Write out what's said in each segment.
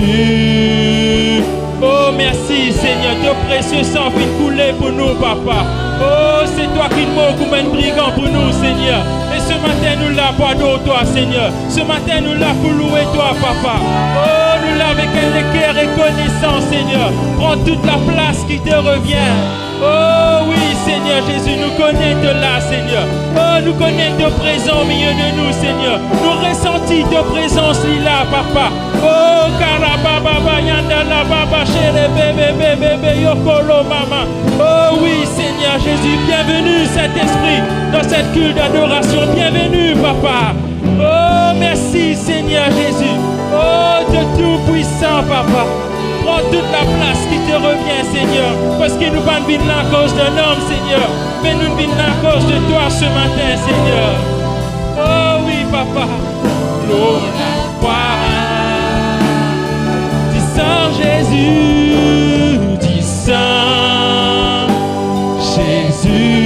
Jésus. Oh, merci Seigneur, ton précieux sang vient couler pour nous, papa. Oh, c'est toi qui nous comme un brigand pour nous, Seigneur. Et ce matin, nous là pour adorer toi, Seigneur. Ce matin, nous là pour louer toi, papa. Oh, nous là avec un cœur reconnaissant, Seigneur. Prends toute la place qui te revient. Oh oui, Seigneur Jésus, nous connaissons de là, Seigneur. Oh, nous connaissons de présence au milieu de nous, Seigneur. Nous ressentons de présence là, papa. Oh, karababa, yandala, baba, chere, bébé, yokolo, mama. Oh oui, Seigneur Jésus, bienvenue, Saint-Esprit, dans cette culte d'adoration. Bienvenue, papa. Oh, merci, Seigneur Jésus. Oh, de tout puissant, papa. Prends toute la place qui te revient, Seigneur. Parce que nous ne venons pas à cause d'un homme, Seigneur. Mais nous venons à cause de toi ce matin, Seigneur. Oh oui, papa. L'eau, la croix. Dis Saint Jésus. Dis Saint Jésus.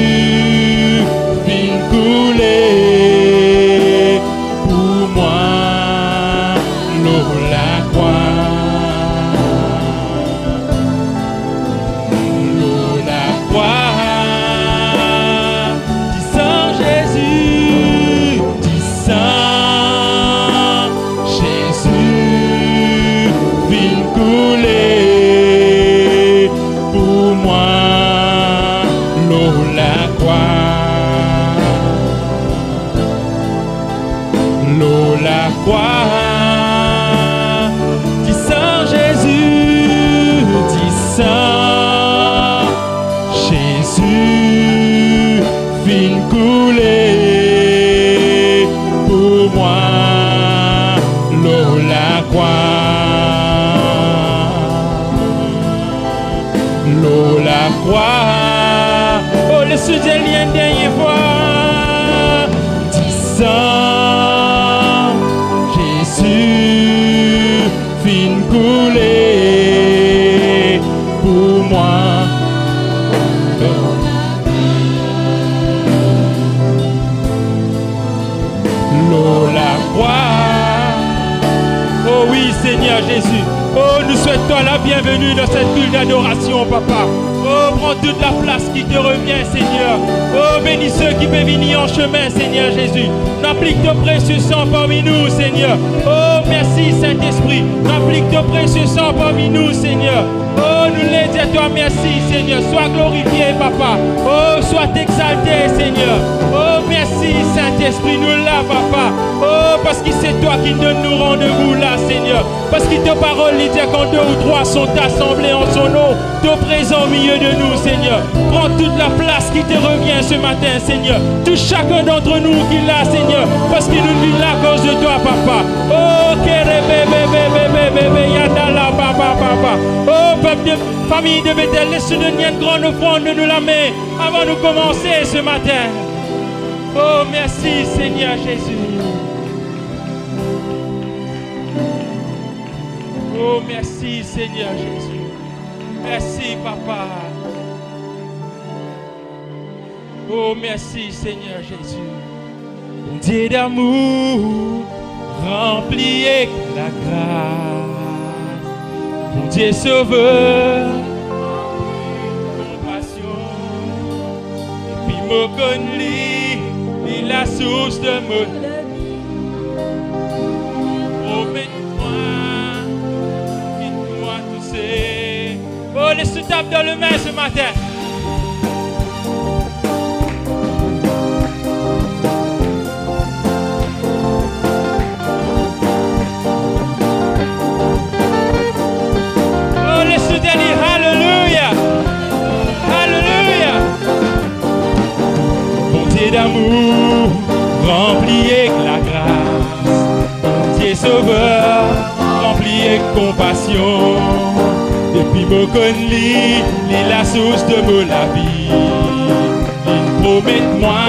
Viens couler pour moi. L'eau, la croix. Dis Saint Jésus, dis Saint Jésus, viens couler pour moi, l'eau la croix, l'eau la croix. Oh, le sujet lien dernière fois, dis Saint Jésus, viens couler pour moi. L'eau la croix. Oh oui, Seigneur Jésus. Oh, nous souhaitons la bienvenue dans cette culte d'adoration, papa. Oh, prends toute la place qui te revient, Seigneur. Oh, bénis ceux qui peuvent venir en chemin, Seigneur Jésus. N'applique ton précieux sang parmi nous, Seigneur. Oh, merci, Saint-Esprit. N'applique ton précieux sang parmi nous, Seigneur. Oh, nous les disons à toi, merci, Seigneur. Sois glorifié, papa. Oh, sois exalté, Seigneur. Oh, merci, Saint-Esprit, nous là, papa. Oh, parce que c'est toi qui donne nous rendez-vous là, Seigneur. Parce que ta parole dit quand 2 ou 3 sont assemblés en son nom, ton présent au milieu de nous, Seigneur. Prends toute la place qui te revient ce matin, Seigneur. Touche chacun d'entre nous qui l'a, Seigneur. Parce que nous vivons là à cause de toi, papa. Oh, yadala, papa. Oh, peuple de famille de Bethel, laisse-nous donner une grande offrande de nous la main avant de commencer ce matin. Oh, merci, Seigneur Jésus. Oh, merci, Seigneur Jésus. Merci, papa. Oh, merci, Seigneur Jésus. Mon Dieu d'amour, rempli avec la grâce. Mon Dieu sauveur, compassion. Et puis, me connaît, il la source de mon oh, laisse-nous taper dans le main ce matin. Oh, laisse-nous dire Alléluia. Alléluia. Bonté d'amour, rempli avec la grâce. Bonté sauveur, rempli avec compassion. Depuis me connais, la source de la vie. Il promet moi,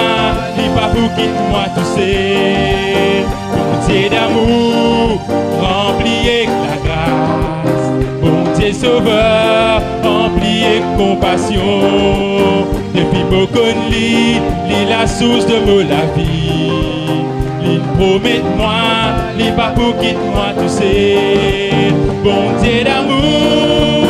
il pas pour quitter moi tout seul. Bonté d'amour, rempli avec la grâce. Bonté sauveur, rempli avec compassion. Depuis me connais, la source de la vie. Il promet moi, li pas pour quitte moi tout c'est. Bon Dieu d'amour,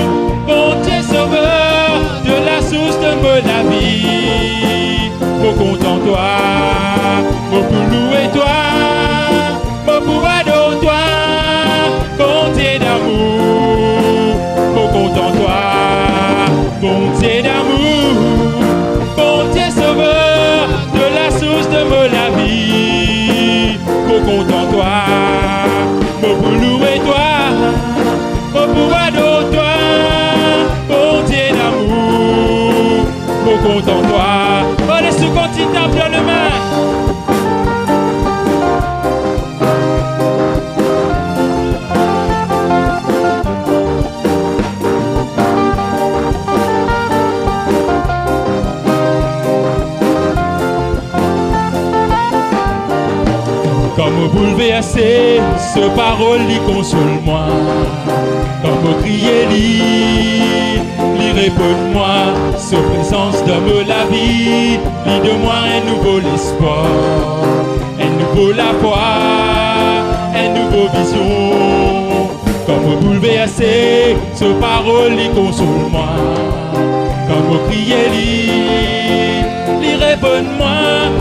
bon Dieu sauveur, de la source de la vie. Mon content toi, mon pour louer toi, mon pour adorer toi. Bon Dieu d'amour, mon content toi, bon Dieu d'amour, bon Dieu sauveur, de la source de la vie. Mon content toi, mon pour louer toi, mon pour adorer toi. Bon Dieu d'amour, mon content toi. Oh, laisse-nous continuer à faire le main. Comme bouleversé, ce parole lui console-moi. Comme crier lui répond-moi. Ce présence donne la vie, lit de moi un nouveau l'espoir, un nouveau la foi, un nouveau vision. Comme bouleversé, ce parole lui console-moi. Comme crier lui répond-moi.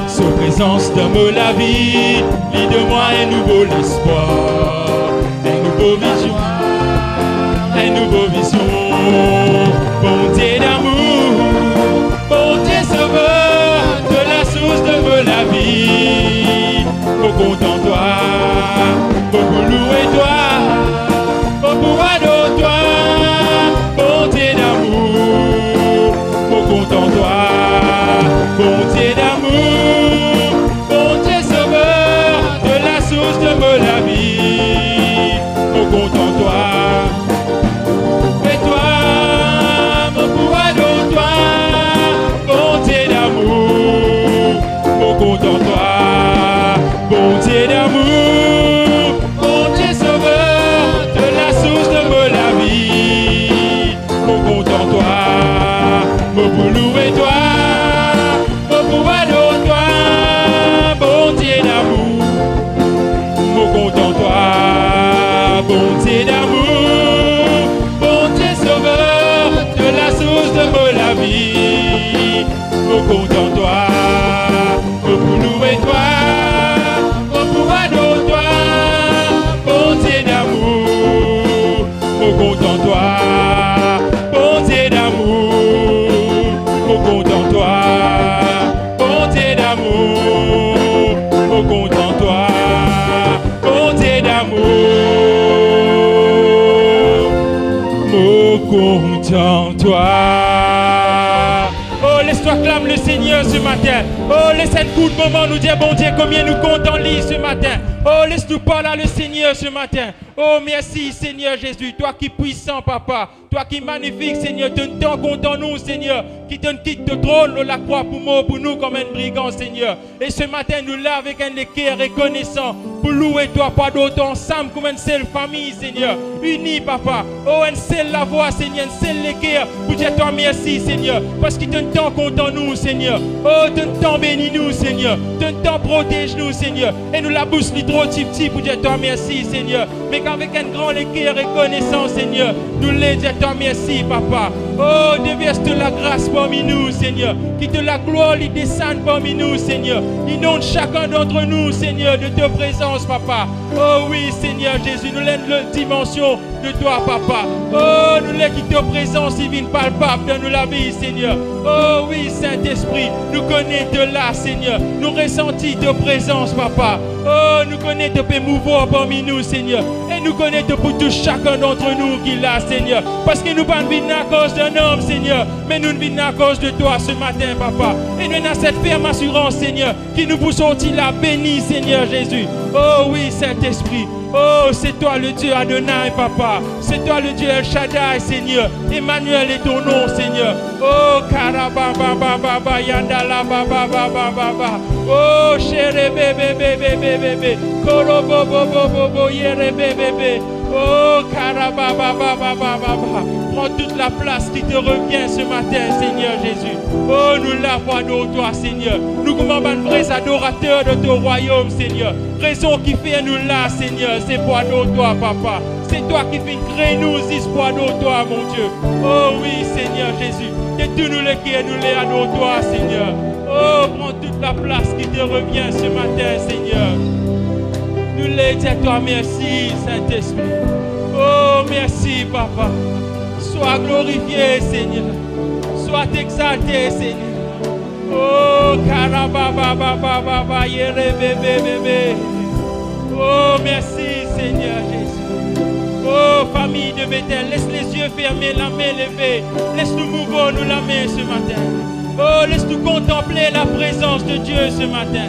Ce présence donne la vie, lit de moi un nouveau l'espoir, un nouveau vision, un nouveau vision. Bon Dieu d'amour, bon Dieu sauveur, de la source de la vie. Au content toi, au louer toi, au pouvoir de toi. Bon Dieu d'amour, au content toi, bon Dieu d'amour, bon Dieu sauveur, de la source de la vie. Au content toi. Et toi, mon pouvoir de toi, bon Dieu d'amour, mon content toi, bon Dieu d'amour, bon Dieu sauveur, de la source de la vie. Mon content toi, mon boulot et toi, mon pouvoir de toi, bon Dieu d'amour, mon content toi, bon Dieu d'amour, bon Dieu sauveur, de la source de la vie. Mon content toi, mon boulot et toi, mon pouvoir de toi, bon Dieu d'amour, mon content toi, bon Dieu d'amour, mon content toi, bon Dieu d'amour, mon content toi, bon Dieu d'amour, mon content toi. Oh, laisse-toi clamer le Seigneur ce matin. Oh, laisse un coup de moment nous dire, bon Dieu, combien nous comptons lui ce matin. Oh, laisse-nous parler à le Seigneur ce matin. Oh, merci Seigneur Jésus, toi qui es puissant, Papa. Toi qui es magnifique, Seigneur. Donne tant compte en nous, Seigneur. Qui donne quitte de trône la croix pour nous comme un brigand, Seigneur. Et ce matin, nous là avec un cœur reconnaissant pour louer toi, pas d'autre, ensemble comme une seule famille, Seigneur. Unis, Papa. Oh, une seule la voix, Seigneur. Une seule cœur pour dire toi merci, Seigneur. Parce qu'il donne tant compte en nous, Seigneur. Oh, donne tant bénis nous, Seigneur. Donne tant protège nous, Seigneur. Et nous la bouche li trop petit pour dire toi merci, Seigneur. Mais qu'avec un grand cœur reconnaissant, Seigneur, nous les disons toi merci, Papa. Oh, déverse de la grâce parmi nous, Seigneur. Qui de la gloire lui descende parmi nous, Seigneur. Inonde chacun d'entre nous, Seigneur, de ta présence, Papa. Oh oui, Seigneur Jésus, nous l'aime la dimension de toi, Papa. Oh, nous l'aime qui ta présence divine palpable dans la vie, Seigneur. Oh oui, Saint-Esprit, nous connaissons de là, Seigneur. Nous ressentons ta présence, Papa. Oh, nous connaissons de mouvoir parmi nous, Seigneur. Et nous connaissons pour tout chacun d'entre nous qui l'a, Seigneur. Parce que nous ne vivons pas à cause d'un homme, Seigneur. Mais nous vivons à cause de toi ce matin, Papa. Et nous avons cette ferme assurance, Seigneur, qui nous pousse sortir la bénie, Seigneur Jésus. Oh oui, Saint-Esprit. Oh, c'est toi le Dieu Adonai, Papa. C'est toi le Dieu El Shaddai, Seigneur. Emmanuel est ton nom, Seigneur. Oh, Karababa, Yandala, Baba. Oh, chérie, bébé. Korobobo, yere, bébé. Oh, karababababababa. Prends toute la place qui te revient ce matin, Seigneur Jésus. Oh, nous l'avons, toi, Seigneur. Nous, comme un vrais adorateurs de ton royaume, Seigneur. Raison qui fait nous là, Seigneur, c'est pour nous, toi, Papa. C'est toi qui fais créer nous, pour nous, toi, mon Dieu. Oh oui, Seigneur Jésus. Que tu nous les qui nous les à nous, toi, Seigneur. Oh, prends toute la place qui te revient ce matin, Seigneur. Nous les disons à toi, merci, Saint-Esprit. Oh, merci, Papa. Sois glorifié, Seigneur. Sois exalté, Seigneur. Oh, karabababababa, bébé. Oh, merci, Seigneur Jésus. Oh, famille de Bethel, laisse les yeux fermés, la main levée. Laisse-nous mouvoir, nous la main ce matin. Oh, laisse-nous contempler la présence de Dieu ce matin.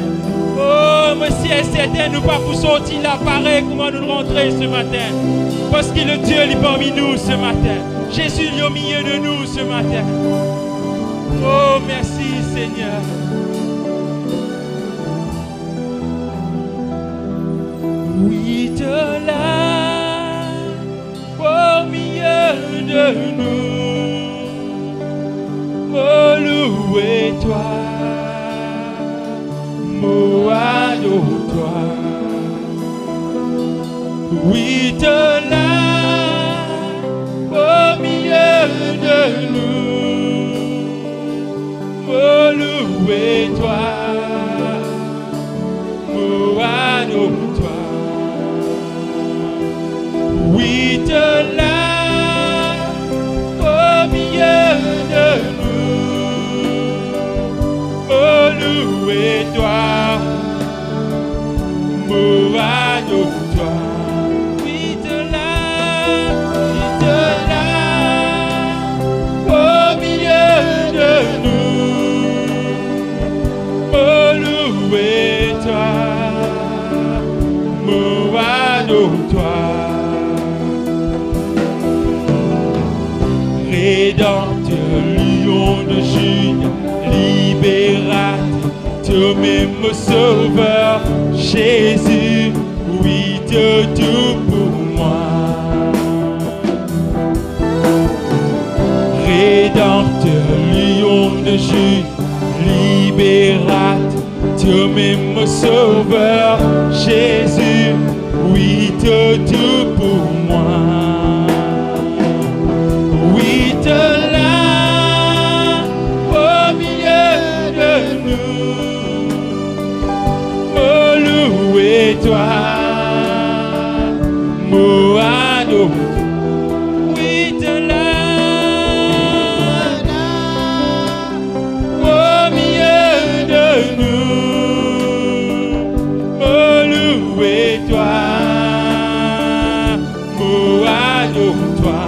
Oh, monsieur est certain, nous pas pour sortir là, pareil, comment nous rentrer ce matin. Parce que le Dieu est parmi nous ce matin. Jésus est au milieu de nous ce matin. Oh, merci Seigneur. Oui, te là, au milieu de nous, oh, louez-toi. Adore-toi. Oui, te là, au milieu de nous, oh, louez-toi, oh, adore-toi. Oui, te là, au milieu de nous, oh, louez-toi. Adore-toi, oui te là, au milieu de nous, oh louez-toi, adore-toi, Rédempteur, lion de Juda, libérateur, toi-même sauveur, Jésus, oui, de tout pour moi. Rédempteur, lion de Juda, libérateur, toi-même sauveur, Jésus, oui, de tout pour moi. Oui, te là, au milieu de nous, oh, louez-toi, Moado. Oui, te là, au milieu de nous, oh, louez-toi, Moado-toi.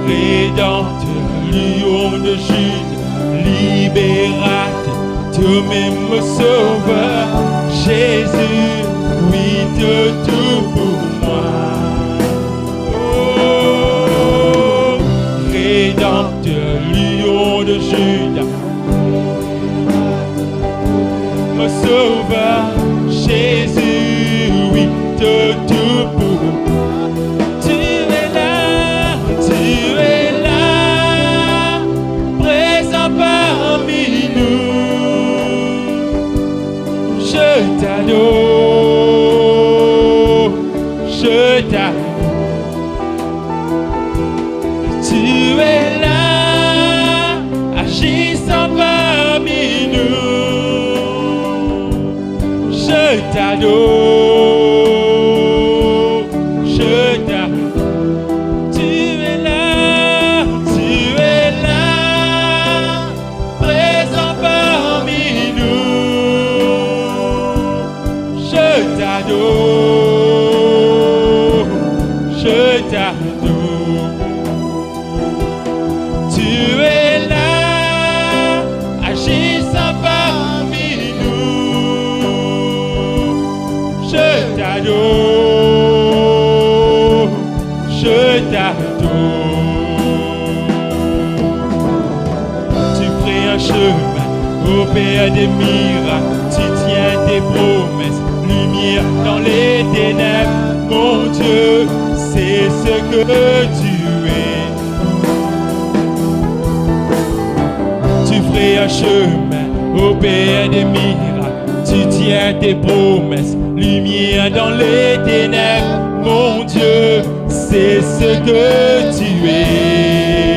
Rédempteur, lion de Juda, libérateur, toi-même sauveur, Jésus, oui, de tout pour moi. Oh, Rédempteur, lion de Juda, mon sauveur, Jésus, oui, de tout pour moi. Je t'adore, je t'adore. Tu es là, agissant parmi nous. Je t'adore, je t'adore. Tu es là, présent parmi nous. Je t'adore, je t'adore. Tu es là, agissant parmi nous. Je t'adore, je t'adore. Tu ferais un chemin, opères des miracles, tu tiens tes promesses. Lumière dans que tu es. Tu ferais un chemin au pays des miracles. Tu tiens tes promesses, lumière dans les ténèbres. Mon Dieu, c'est ce que tu es.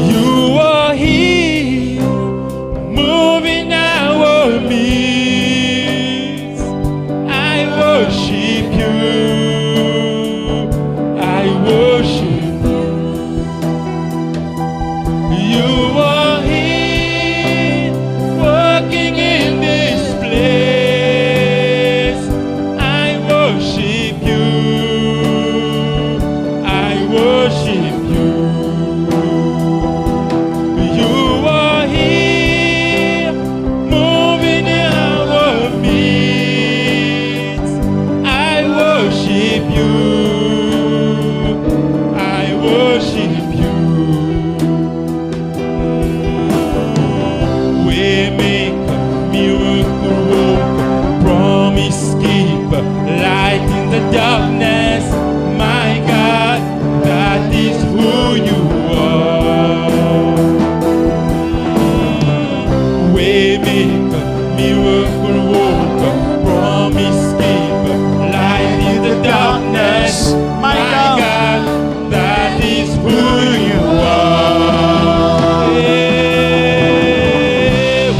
You are here, moving our midst. I worship you. I worship you. You are here, working in this place. I worship you. I worship you. You are here, moving in our midst. I worship you. I worship you. Waymaker, miracle worker, promise keeper, light in the darkness. My God, that is who you are. Waymaker, miracle worker, promise keeper, light in the darkness. My God, that is who you are. Yeah.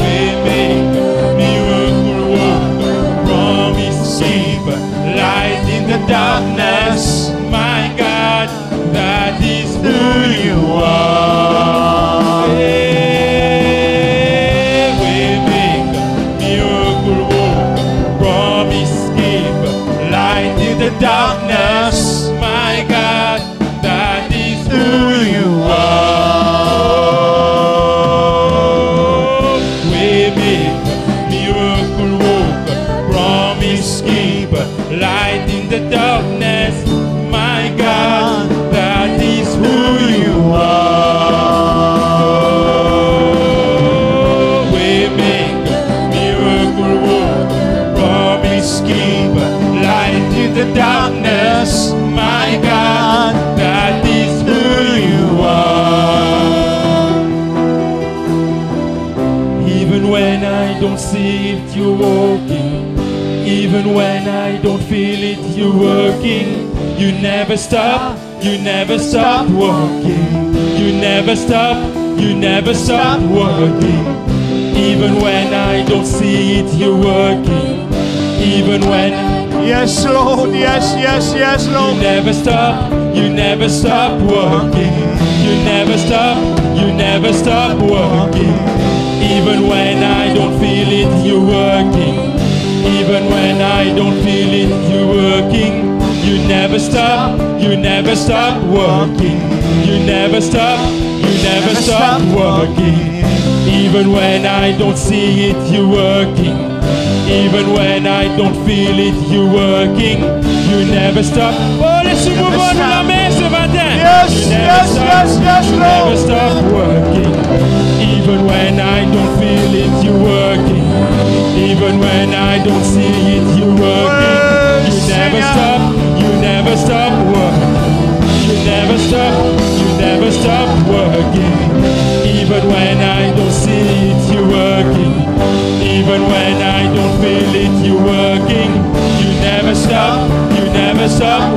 Waymaker, miracle worker, promise keeper, light in the darkness. My God, that is who you are. Yeah. Waymaker, miracle worker, promise keeper, light in the darkness. My God, that is who you are. Waymaker, miracle worker, promise keeper, light in the darkness. My God, that is who you are. Waymaker, miracle worker, promise keeper, light in the darkness. My God, that is who you are. Even when I don't see it, you're working. Even when I don't feel it, you're working. You never stop, you never stop working. You never stop, you never stop working. Even when I don't see it, you're working. Even when Yes, Lord. Yes, yes, yes, you Lord. never stop working. You never stop working. Even when I don't feel it, you're working. Even when I don't feel it, you're working. You never stop working. You never stop working. Even when I don't see it, you're working. Even when I don't feel it, you're working. You never stop. Oh, laisse-nous mouvement de la main ce matin. Yes, You never yes, stop. yes, yes, You never Lord. stop working. Even when I don't feel it, you're working. Even when I don't see it, you're working. You never stop working. You never stop working. Even when I don't see it, you're working. Even when I don't feel it, you're working. You never stop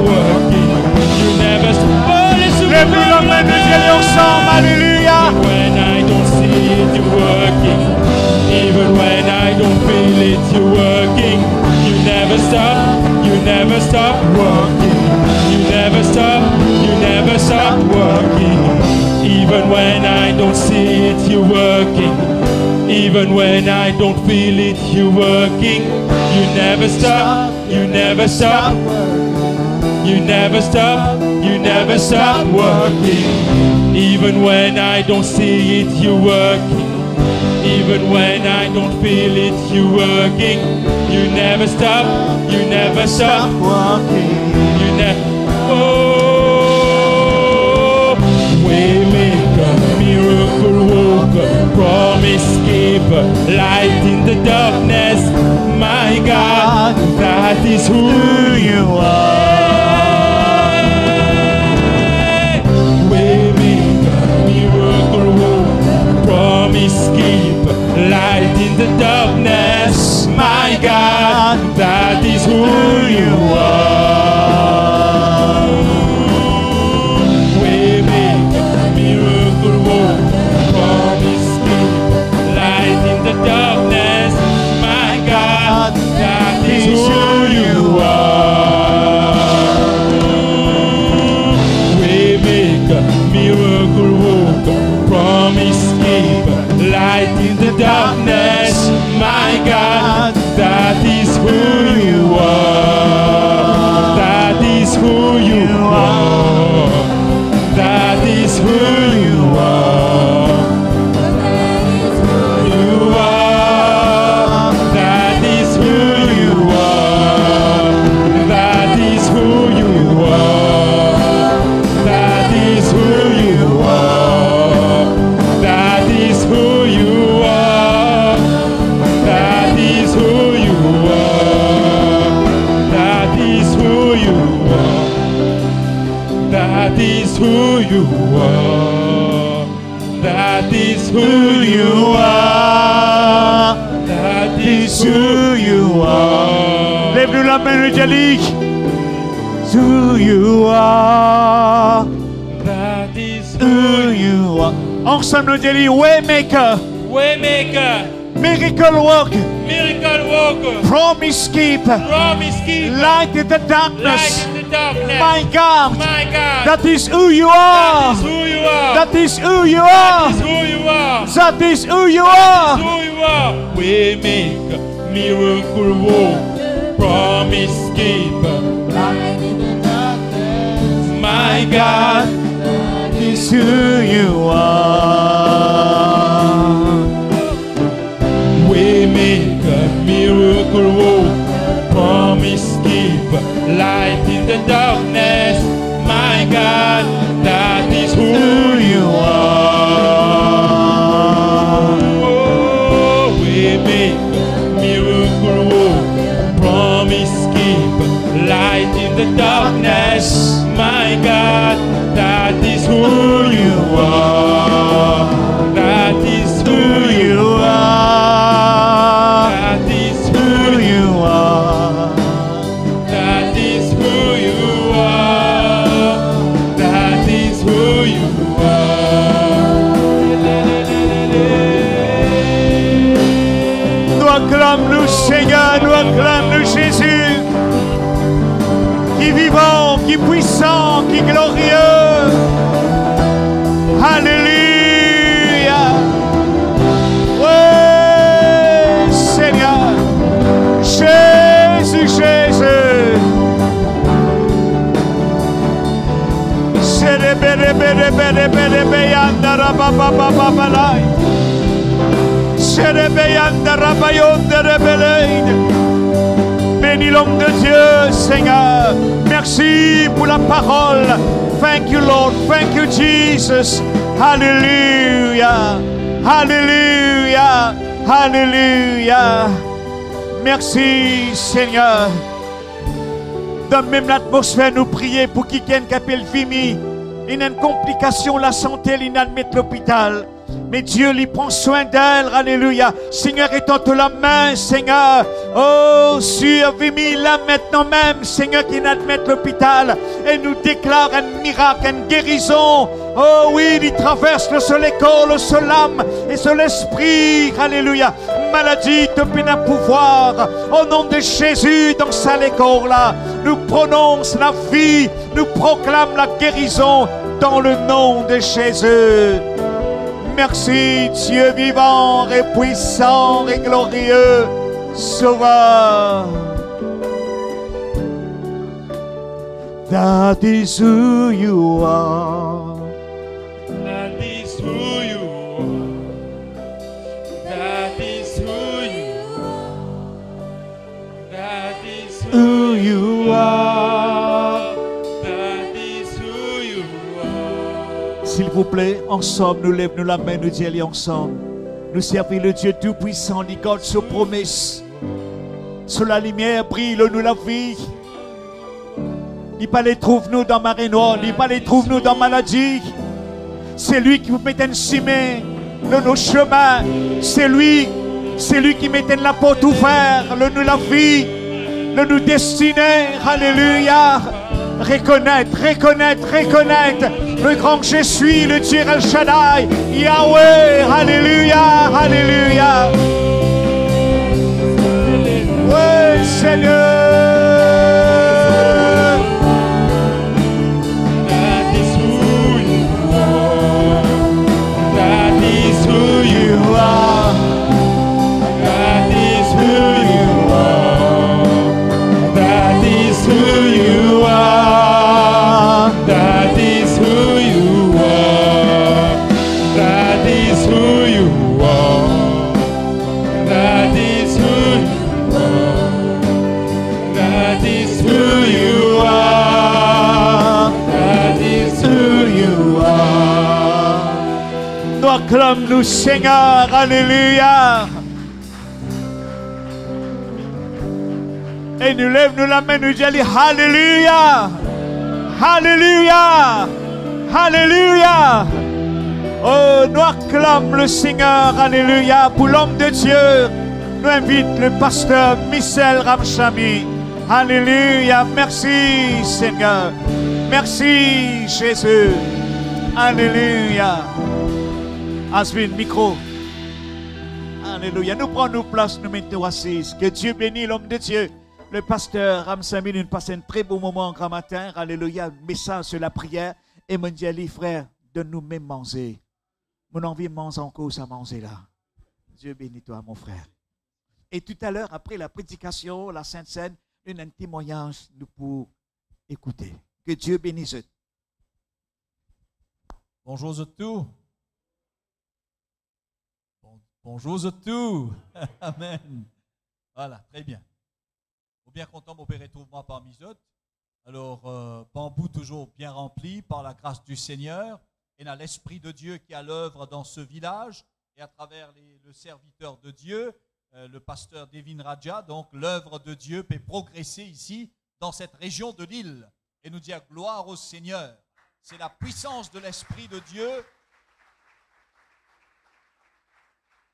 working. You never stop. Oh, laisse-nous Lève la main de Dieu ensemble. Alléluia. when I don't see it, you're working. Even when I don't feel it, you're working. You never stop working. You never stop working. Even when I don't see it, you're working. Even when I don't feel it, you're working. You never stop working. Even when I don't see it, you're working. Even when I don't feel it, you're working. You never stop Walking. You never. Oh, waymaker, miracle worker, promise keeper, light in the darkness. My God, that is who you are. the darkness, my God, that is who you are. We make a miracle work, promise keep, light in the darkness, my God, that is who you are. We make a miracle work, promise keep, light in the darkness, my God, that is who you are. That is who you are. That is who you are. You are. That is who you are. That is who you are. That is who you are. That is who you are. That is who you are. That is who you are. That is who you are. That is who you are. That is who you are. Lève-nous la main, nous dit who you are. That is Who who you you are. Ensemble, nous dit Waymaker, Waymaker, Miracle Worker, miracle worker, Promise Keeper, promise keeper, Light in the light darkness. in the darkness. My God, My God, that is who you that are. is who you are. That is who you That are. is who you are. That is who you That are. is who you are. We make a miracle work, promise keeper. My God, That is who you are. we make a miracle work, promise keeper, light in the darkness. My God, that is who you are. Oh, we make a miracle work, promise keeper, light in the darkness. My God, that is who you are. That is who you are. That is who Who you are. That is who you are. That is who you are. Nous acclamons-nous, Seigneur, nous acclamons-nous, Jésus, qui est vivant, qui est puissant, qui est glorieux. Alléluia. Oui, Seigneur. Jésus, Jésus. Bénis l'homme de Dieu, Seigneur. Merci pour la parole. Thank you, Lord. Thank you, Jesus. Hallelujah. Hallelujah. Hallelujah. Merci, Seigneur. Dans même l'atmosphère, nous prions pour qui appelle Vimy. Il y a une complication, la santé, il y a l'hôpital. Mais Dieu lui prend soin d'elle, alléluia. Seigneur, étends la main, Seigneur. Oh, sur Vimy, là maintenant même, Seigneur, qui admet l'hôpital. Et nous déclare un miracle, une guérison. Oh oui, il traverse le seul école, le seul âme et seul esprit, alléluia. Maladie, te peine à pouvoir. Au nom de Jésus, dans sa école là, nous prononce la vie, nous proclame la guérison dans le nom de Jésus. Merci, Dieu vivant et puissant et glorieux, Sauveur. That is who you are. That is who you are. That is who you are. That is Who you are. That is who you are. S'il vous plaît, ensemble, nous lève-nous la main, nous disons ensemble. Nous servons le Dieu Tout-Puissant, qui garde ses promesses. Sur la lumière brille, nous la vie. Il pas les trouve-nous dans marée noire, il pas les trouve-nous dans maladie. C'est lui qui vous met un chemin dans nos chemins. C'est lui C'est lui qui mettait la porte ouverte, le nous la vie, le nous destiné. Alléluia. Reconnaître le grand je suis, le Dieu El Shaddai, Yahweh. Alléluia, alléluia. Oui, Seigneur. Acclame-nous, Seigneur, alléluia. Et nous lève-nous la main, nous disons alléluia, alléluia, alléluia. Oh, nous acclame le Seigneur, alléluia. Pour l'homme de Dieu, nous invite le pasteur Michel Ramchami. Alléluia, merci Seigneur, merci Jésus, alléluia. Asvin, micro. Alléluia. Nous prenons nos places, nous mettons assises. Que Dieu bénisse l'homme de Dieu. Le pasteur Ramsamy nous passe un très beau moment en grand matin. Alléluia. Message sur la prière. Et mon Dieu, frère, de nous-mêmes manger. Mon envie mange encore ça manger là. Dieu bénisse toi, mon frère. Et tout à l'heure, après la prédication, la Sainte Seine, un témoignage nous pour écouter. Que Dieu bénisse. Bonjour à tous. Bonjour à tous. Amen. Voilà, très bien. Je suis bien content, mon Père, retrouve-moi parmi eux. Alors, Bambou toujours bien rempli par la grâce du Seigneur et dans l'Esprit de Dieu qui est à l'œuvre dans ce village et à travers le serviteur de Dieu, le pasteur Devin Raja. Donc, l'œuvre de Dieu peut progresser ici, dans cette région de l'île. Et nous dire gloire au Seigneur. C'est la puissance de l'Esprit de Dieu.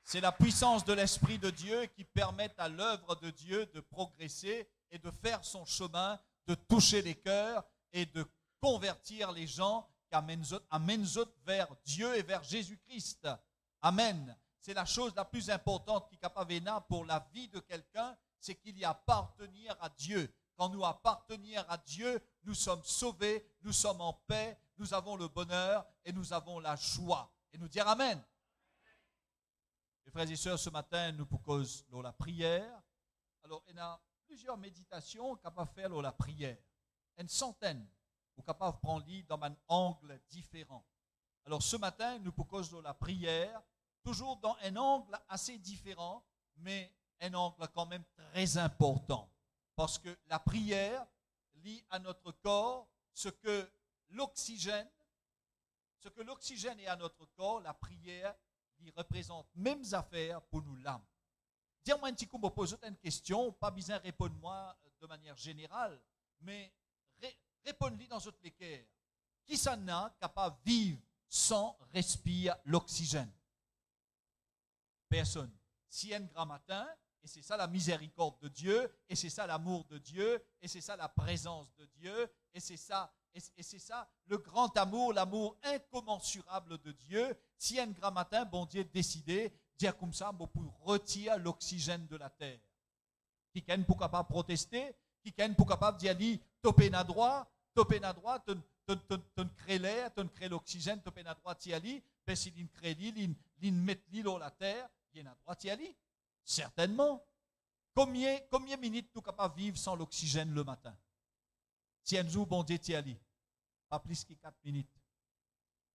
C'est la puissance de l'Esprit de Dieu qui permet à l'œuvre de Dieu de progresser et de faire son chemin, de toucher les cœurs et de convertir les gens qui amènent vers Dieu et vers Jésus-Christ. Amen. C'est la chose la plus importante qui est capable pour la vie de quelqu'un, c'est qu'il y appartenir à Dieu. Quand nous appartenir à Dieu, nous sommes sauvés, nous sommes en paix, nous avons le bonheur et nous avons la joie. Et nous dire Amen. Mes frères et sœurs, ce matin, nous proposons la prière. Alors, il y a plusieurs méditations capables de faire la prière. Une centaine, ou capables de prendre dans un angle différent. Alors, ce matin, nous proposons la prière, toujours dans un angle assez différent, mais un angle quand même très important. Parce que la prière lie à notre corps ce que l'oxygène est à notre corps, la prière qui représente mêmes affaires pour nous l'âme. Dis-moi un petit coup, me pose une question, pas besoin de répondre-moi de manière générale, mais répondez dans votre équerre. Qui s'en a capable de vivre sans respirer l'oxygène? Personne. Si un grand matin, et c'est ça la miséricorde de Dieu, et c'est ça l'amour de Dieu, et c'est ça la présence de Dieu, et c'est ça le grand amour, l'amour incommensurable de Dieu. Si un grand matin, bon Dieu décidé, dire comme ça, pour retirer l'oxygène de la terre. Qui est pour capable protester, qui est pour capable dire, topé na droit, ton crée l'air, ton crée l'oxygène, topé na droit, t'y ali, puis si l'in crée l'in met l'île dans la terre, il y a na droit, t'y ali. Certainement. Combien minutes tu es capable de vivre sans l'oxygène le matin? Si un jour, bon Dieu, t'y ali. Pas plus que 4 minutes.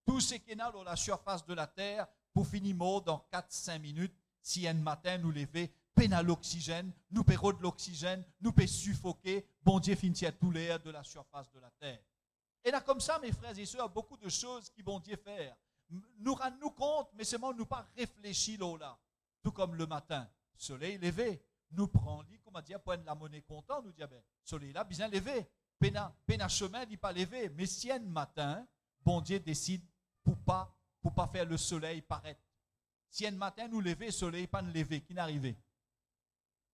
Tout ce qui est dans la surface de la terre, pour finir mort dans 4-5 minutes, si un matin nous lever, peine à l'oxygène, nous payons de l'oxygène, nous peut suffoquer, bon Dieu finit à tout l'air de la surface de la terre. Et là, comme ça, mes frères et sœurs, beaucoup de choses qui bon Dieu faire. Nous rendons compte, mais seulement nous pas réfléchir là. Tout comme le matin, soleil levé, nous prenons, comme on dit, pour la monnaie content, nous dit, soleil là, bien levé. Peine à chemin, il n'est pas levé. Mais si un matin, bon Dieu décide pour pas faire le soleil paraître. si un matin nous lever, le soleil pas nous lever, qui n'arrivait?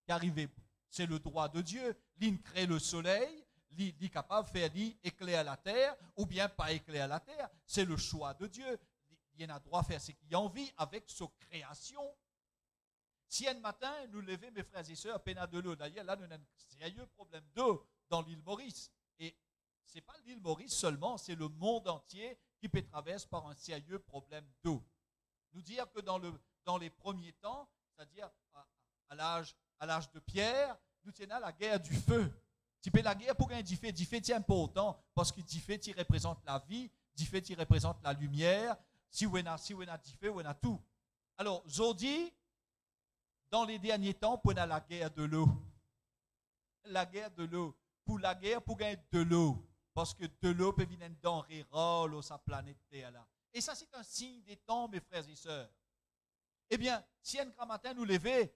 Qui arrivait? C'est le droit de Dieu. Il crée le soleil, il est capable de faire éclairer la terre ou bien pas éclairer la terre. C'est le choix de Dieu. Il a droit de faire ce qu'il a envie avec sa création. Si un matin nous lever, mes frères et sœurs, peine de l'eau. D'ailleurs, là, nous avons un sérieux problème d'eau dans l'île Maurice. Et ce n'est pas l'île Maurice seulement, c'est le monde entier qui peut traverser par un sérieux problème d'eau. Nous dire que dans les premiers temps, c'est-à-dire à l'âge de Pierre, nous tenons la guerre du feu. Tu peux la guerre pour gagner du feu. Du feu, c'est important parce que du feu, tu représente la vie, du feu, tu représente la lumière. Si on a du feu, on a tout. Alors, aujourd'hui, dans les derniers temps, on a la guerre de l'eau. La guerre de l'eau. Pour la guerre, pour gagner de l'eau. Parce que de l'eau peut venir une denrée rare sur sa planète Terre là. Et ça, c'est un signe des temps, mes frères et sœurs. Eh bien, si un grand matin nous lever,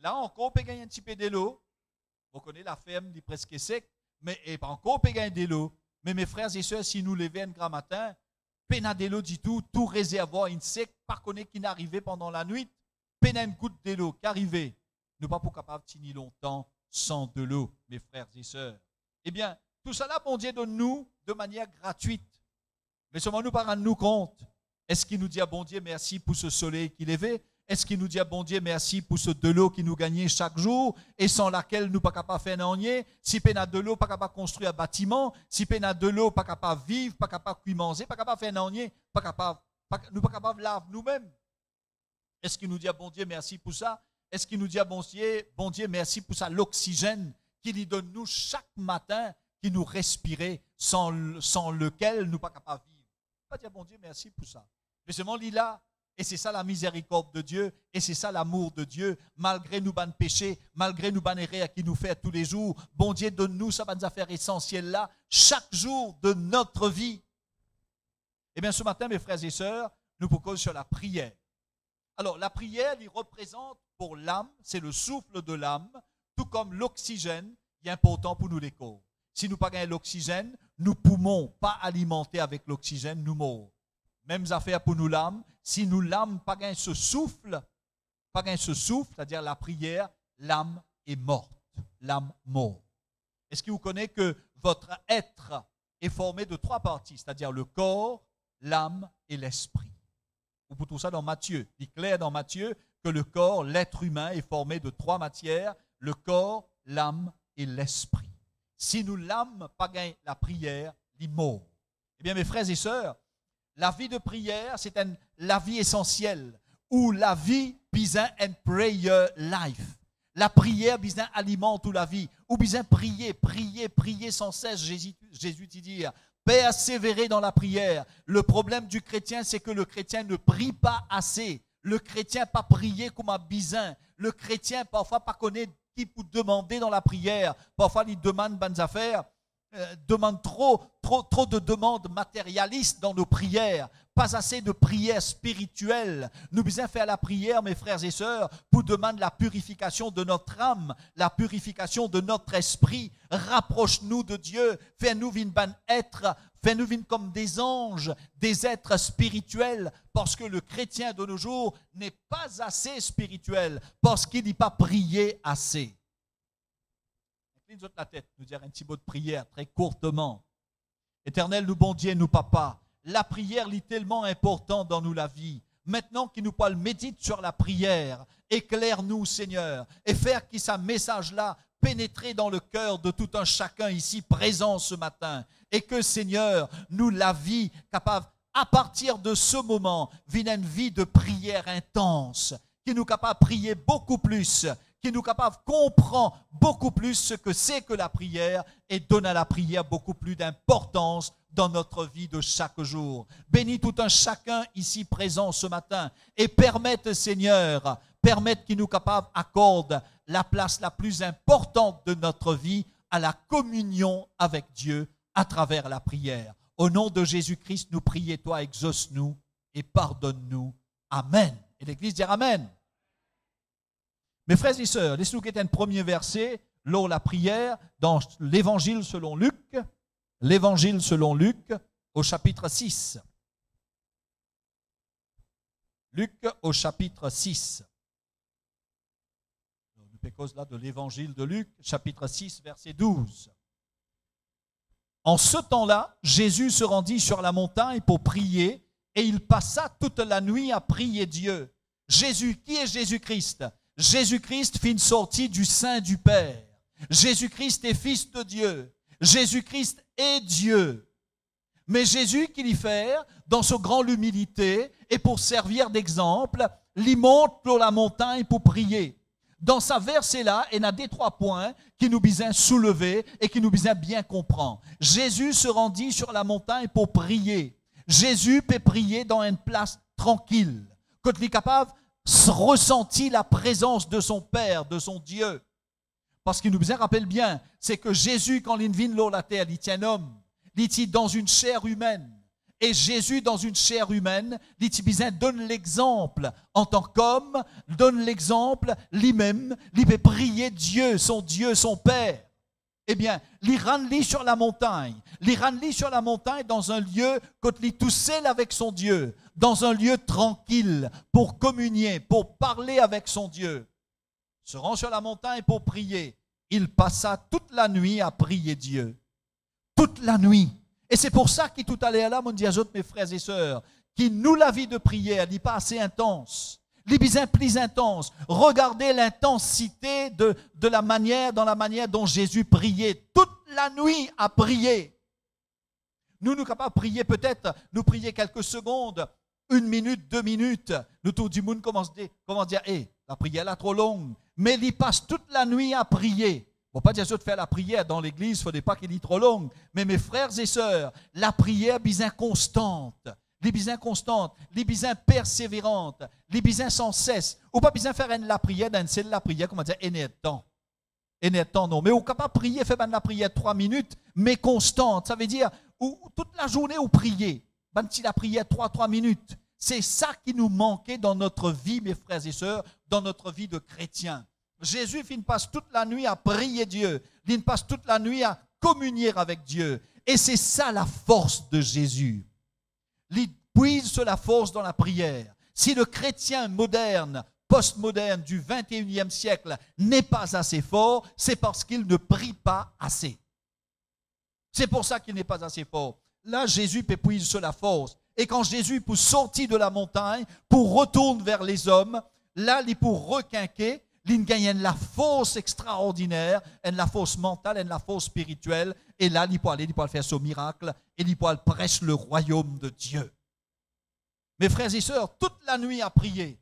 là encore, on peut gagner un petit peu de l'eau. On connaît la ferme, il est presque sec, mais encore, on peut gagner de l'eau. Mais mes frères et sœurs, si nous levons un grand matin, peine de l'eau du tout réservoir in sec, pas connaître qui n'arrivait pendant la nuit, peine une goutte de l'eau qui arrivait. Nous ne sommes pas capables de tenir longtemps sans de l'eau, mes frères et sœurs. Eh bien, tout cela, bon Dieu, donne-nous de manière gratuite. Mais seulement nous pas rendre nous compte. Est-ce qu'il nous dit à bon Dieu merci pour ce soleil qui levait? Est-ce qu'il nous dit à bon Dieu merci pour ce de l'eau qui nous gagnait chaque jour et sans laquelle nous ne sommes pas capables de faire rien? Si peine a de l'eau, pas capable de construire un bâtiment. Si peine a de l'eau, pas capable de vivre, pas capable de manger, pas capable de faire rien, nous ne sommes pas capables de laver nous-mêmes. Est-ce qu'il nous dit à bon Dieu merci pour ça? Est-ce qu'il nous dit à bon Dieu merci pour ça, l'oxygène qu'il lui donne nous chaque matin, qui nous respirait, sans lequel nous ne sommes pas capables de vivre? Pas dire bon Dieu merci pour ça. Mais seulement il est là. Et c'est ça la miséricorde de Dieu, et c'est ça l'amour de Dieu, malgré nous ban péchés, malgré nous ban erreurs qui nous fait tous les jours. Bon Dieu, donne-nous ça va nous affaires essentielles là, chaque jour de notre vie. Eh bien, ce matin, mes frères et sœurs, nous poursuivons sur la prière. Alors, la prière, il représente pour l'âme, c'est le souffle de l'âme, tout comme l'oxygène, il est important pour nous les corps. Si nous ne pas l'oxygène, nous ne pouvons pas alimenter avec l'oxygène, nous mourons. Mêmes affaires pour nous l'âme. Si nous l'âme pas gain ce souffle, c'est-à-dire la prière, l'âme est morte. L'âme mort. Est-ce que vous connaissez que votre être est formé de 3 parties, c'est-à-dire le corps, l'âme et l'esprit? Vous pouvez trouver ça dans Matthieu. Il est clair dans Matthieu que le corps, l'être humain est formé de 3 matières, le corps, l'âme et l'esprit. Si nous l'âme pas gain la prière, il est mort. Eh bien, mes frères et sœurs, la vie de prière, c'est la vie essentielle, ou la vie besoin un prayer life. La prière besoin alimente toute la vie, ou besoin prier sans cesse. Jésus dit, persévérer dans la prière. Le problème du chrétien, c'est que le chrétien ne prie pas assez. Le chrétien pas prier comme un besoin. Le chrétien parfois pas connaît qui pour demander dans la prière. Parfois il demande bonnes affaires. Demande trop de demandes matérialistes dans nos prières, pas assez de prières spirituelles. Nous devons faire la prière, mes frères et sœurs, pour demander la purification de notre âme, la purification de notre esprit. Rapproche-nous de Dieu, fais-nous vivre fais-nous vivre comme des anges, des êtres spirituels, parce que le chrétien de nos jours n'est pas assez spirituel, parce qu'il n'est pas prié assez. Nous la tête, nous dire un petit mot de prière très courtement. Éternel, nous bon Dieu, nous papa, la prière est tellement importante dans nous la vie. Maintenant qu'il nous parle, médite sur la prière, éclaire-nous Seigneur, et faire que ce message-là pénétrer dans le cœur de tout un chacun ici présent ce matin, et que Seigneur, nous la vie capable, à partir de ce moment, vienne une vie de prière intense, qui nous capable de prier beaucoup plus, qui nous capable de comprendre beaucoup plus ce que c'est que la prière et donne à la prière beaucoup plus d'importance dans notre vie de chaque jour. Bénis tout un chacun ici présent ce matin et permette, Seigneur, qu'il nous capable accorde la place la plus importante de notre vie à la communion avec Dieu à travers la prière. Au nom de Jésus-Christ, nous prions, toi, exauce-nous et pardonne-nous. Amen. Et l'Église dit Amen. Mes frères et sœurs, laissez-nous quitter un premier verset, lors de la prière, dans l'Évangile selon Luc, au chapitre 6. Luc au chapitre 6. Nous pécose là de l'évangile de Luc, chapitre 6, verset 12. En ce temps-là, Jésus se rendit sur la montagne pour prier et il passa toute la nuit à prier Dieu. Jésus, qui est Jésus-Christ? Jésus-Christ fit une sortie du sein du Père. Jésus-Christ est fils de Dieu. Jésus-Christ est Dieu. Mais Jésus, qu'il y fait, dans sa grande humilité et pour servir d'exemple, il monte sur la montagne pour prier. Dans sa verset-là, il y a des 3 points qui nous besoin soulever et qui nous besoin bien comprendre. Jésus se rendit sur la montagne pour prier. Jésus peut prier dans une place tranquille. Quand il est capable de ressentir la présence de son Père, de son Dieu. Parce qu'il nous rappelle bien, c'est que Jésus, quand il vient sur la terre, il tient un homme. Il est dans une chair humaine. Et Jésus, dans une chair humaine, il donne l'exemple en tant qu'homme, donne l'exemple lui-même, il peut prier Dieu, son Père. Eh bien, il rend sur la montagne. Il rend sur la montagne dans un lieu, quand il est tout seul avec son Dieu, dans un lieu tranquille, pour communier, pour parler avec son Dieu. Il se rend sur la montagne pour prier. Il passa toute la nuit à prier Dieu. Toute la nuit. Et c'est pour ça que tout à l'heure là, mon Dieu, mes frères et sœurs, qui nous la vie de prière n'est pas assez intense, n'est bien plus intense. Regardez l'intensité dans la manière dont Jésus priait toute la nuit à prier. Nous sommes capables de prier peut-être, nous prier quelques secondes, 1 minute, 2 minutes. Nous tout du monde commence à dire, la prière est trop longue. Mais il passe toute la nuit à prier. Il ne faut pas dire de faire la prière dans l'église, il ne faudrait pas qu'elle soit trop longue. Mais mes frères et sœurs, la prière est bien constante. Les bien constante, les bien persévérante, les bien sans cesse. Ou pas bien faire la prière dans celle la prière, comment dire, temps. Non. Mais on est capable de prier, faire la prière 3 minutes, mais constante. Ça veut dire, toute la journée, on prier. Si la prière 3 minutes. C'est ça qui nous manquait dans notre vie, mes frères et sœurs, dans notre vie de chrétien. Jésus, il passe toute la nuit à prier Dieu. Il passe toute la nuit à communier avec Dieu. Et c'est ça la force de Jésus. Il puise sur la force dans la prière. Si le chrétien moderne, postmoderne du 21e siècle n'est pas assez fort, c'est parce qu'il ne prie pas assez. C'est pour ça qu'il n'est pas assez fort. Là, Jésus peut puiser sur la force. Et quand Jésus peut sortir de la montagne pour retourner vers les hommes, là, il peut requinquer. Il gagne la force extraordinaire, la force mentale, la force spirituelle. Et là, il peut faire ce miracle et il peut prêcher le royaume de Dieu. Mes frères et sœurs, toute la nuit à prier.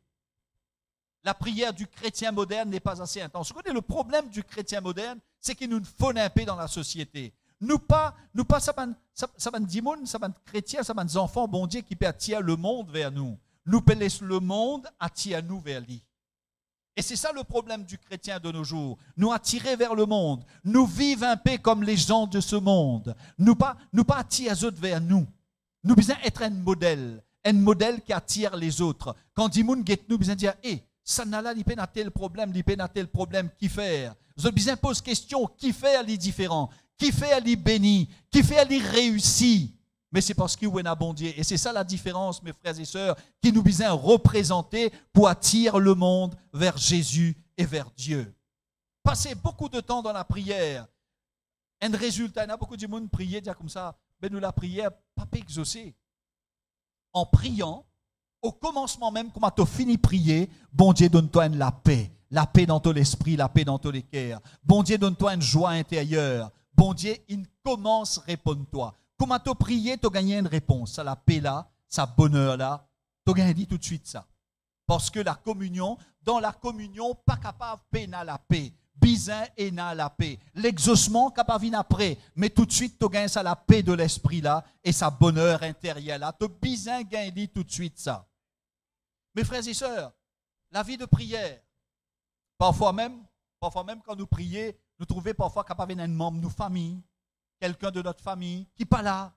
La prière du chrétien moderne n'est pas assez intense. Vous connaissez le problème du chrétien moderne, c'est qu'il nous faut un peu dans la société. Nous pas, ça va dire, ça va chrétiens, ça va des enfants, bon Dieu, qui peut attirer le monde vers nous. Nous peut laisser le monde attirer nous vers lui. Et c'est ça le problème du chrétien de nos jours. Nous attirer vers le monde. Nous vivons un peu comme les gens de ce monde. Nous pas attirer les autres vers nous. Nous besoin être un modèle qui attire les autres. Quand dit moun get nous besoin dire, ça n'a là, il peut tel problème, qui faire. Vous avez besoin poser question, qui fait les différents, qui fait les bénis, qui fait les réussis. Mais c'est parce qu'il y a un bon Dieu. Et c'est ça la différence, mes frères et sœurs, qui nous besoin représenter pour attirer le monde vers Jésus et vers Dieu. Passez beaucoup de temps dans la prière. Un résultat, il y a beaucoup de monde prier, dire comme ça, ben nous la prière, pas exaucée. En priant, au commencement même, quand tu as fini de prier, bon Dieu donne-toi la paix dans ton esprit, la paix dans ton cœur. Bon Dieu donne-toi une joie intérieure. Bon Dieu, il commence à répondre-toi. Comment tu as prié, tu as gagné une réponse. Ça, la paix là, ça bonheur là, tu as gagné tout de suite ça. Parce que la communion, dans la communion, pas capable de n'a la paix. Bizin et n'a la paix. L'exaucement, capable de venir après. Mais tout de suite, tu as gagné ça, la paix de l'esprit là, et sa bonheur intérieur là. Tu as bizin gagné tout de suite ça. Mes frères et sœurs, la vie de prière, parfois même quand nous prions, nous trouvons parfois capable d'un membre de nos familles, quelqu'un de notre famille qui n'est pas là.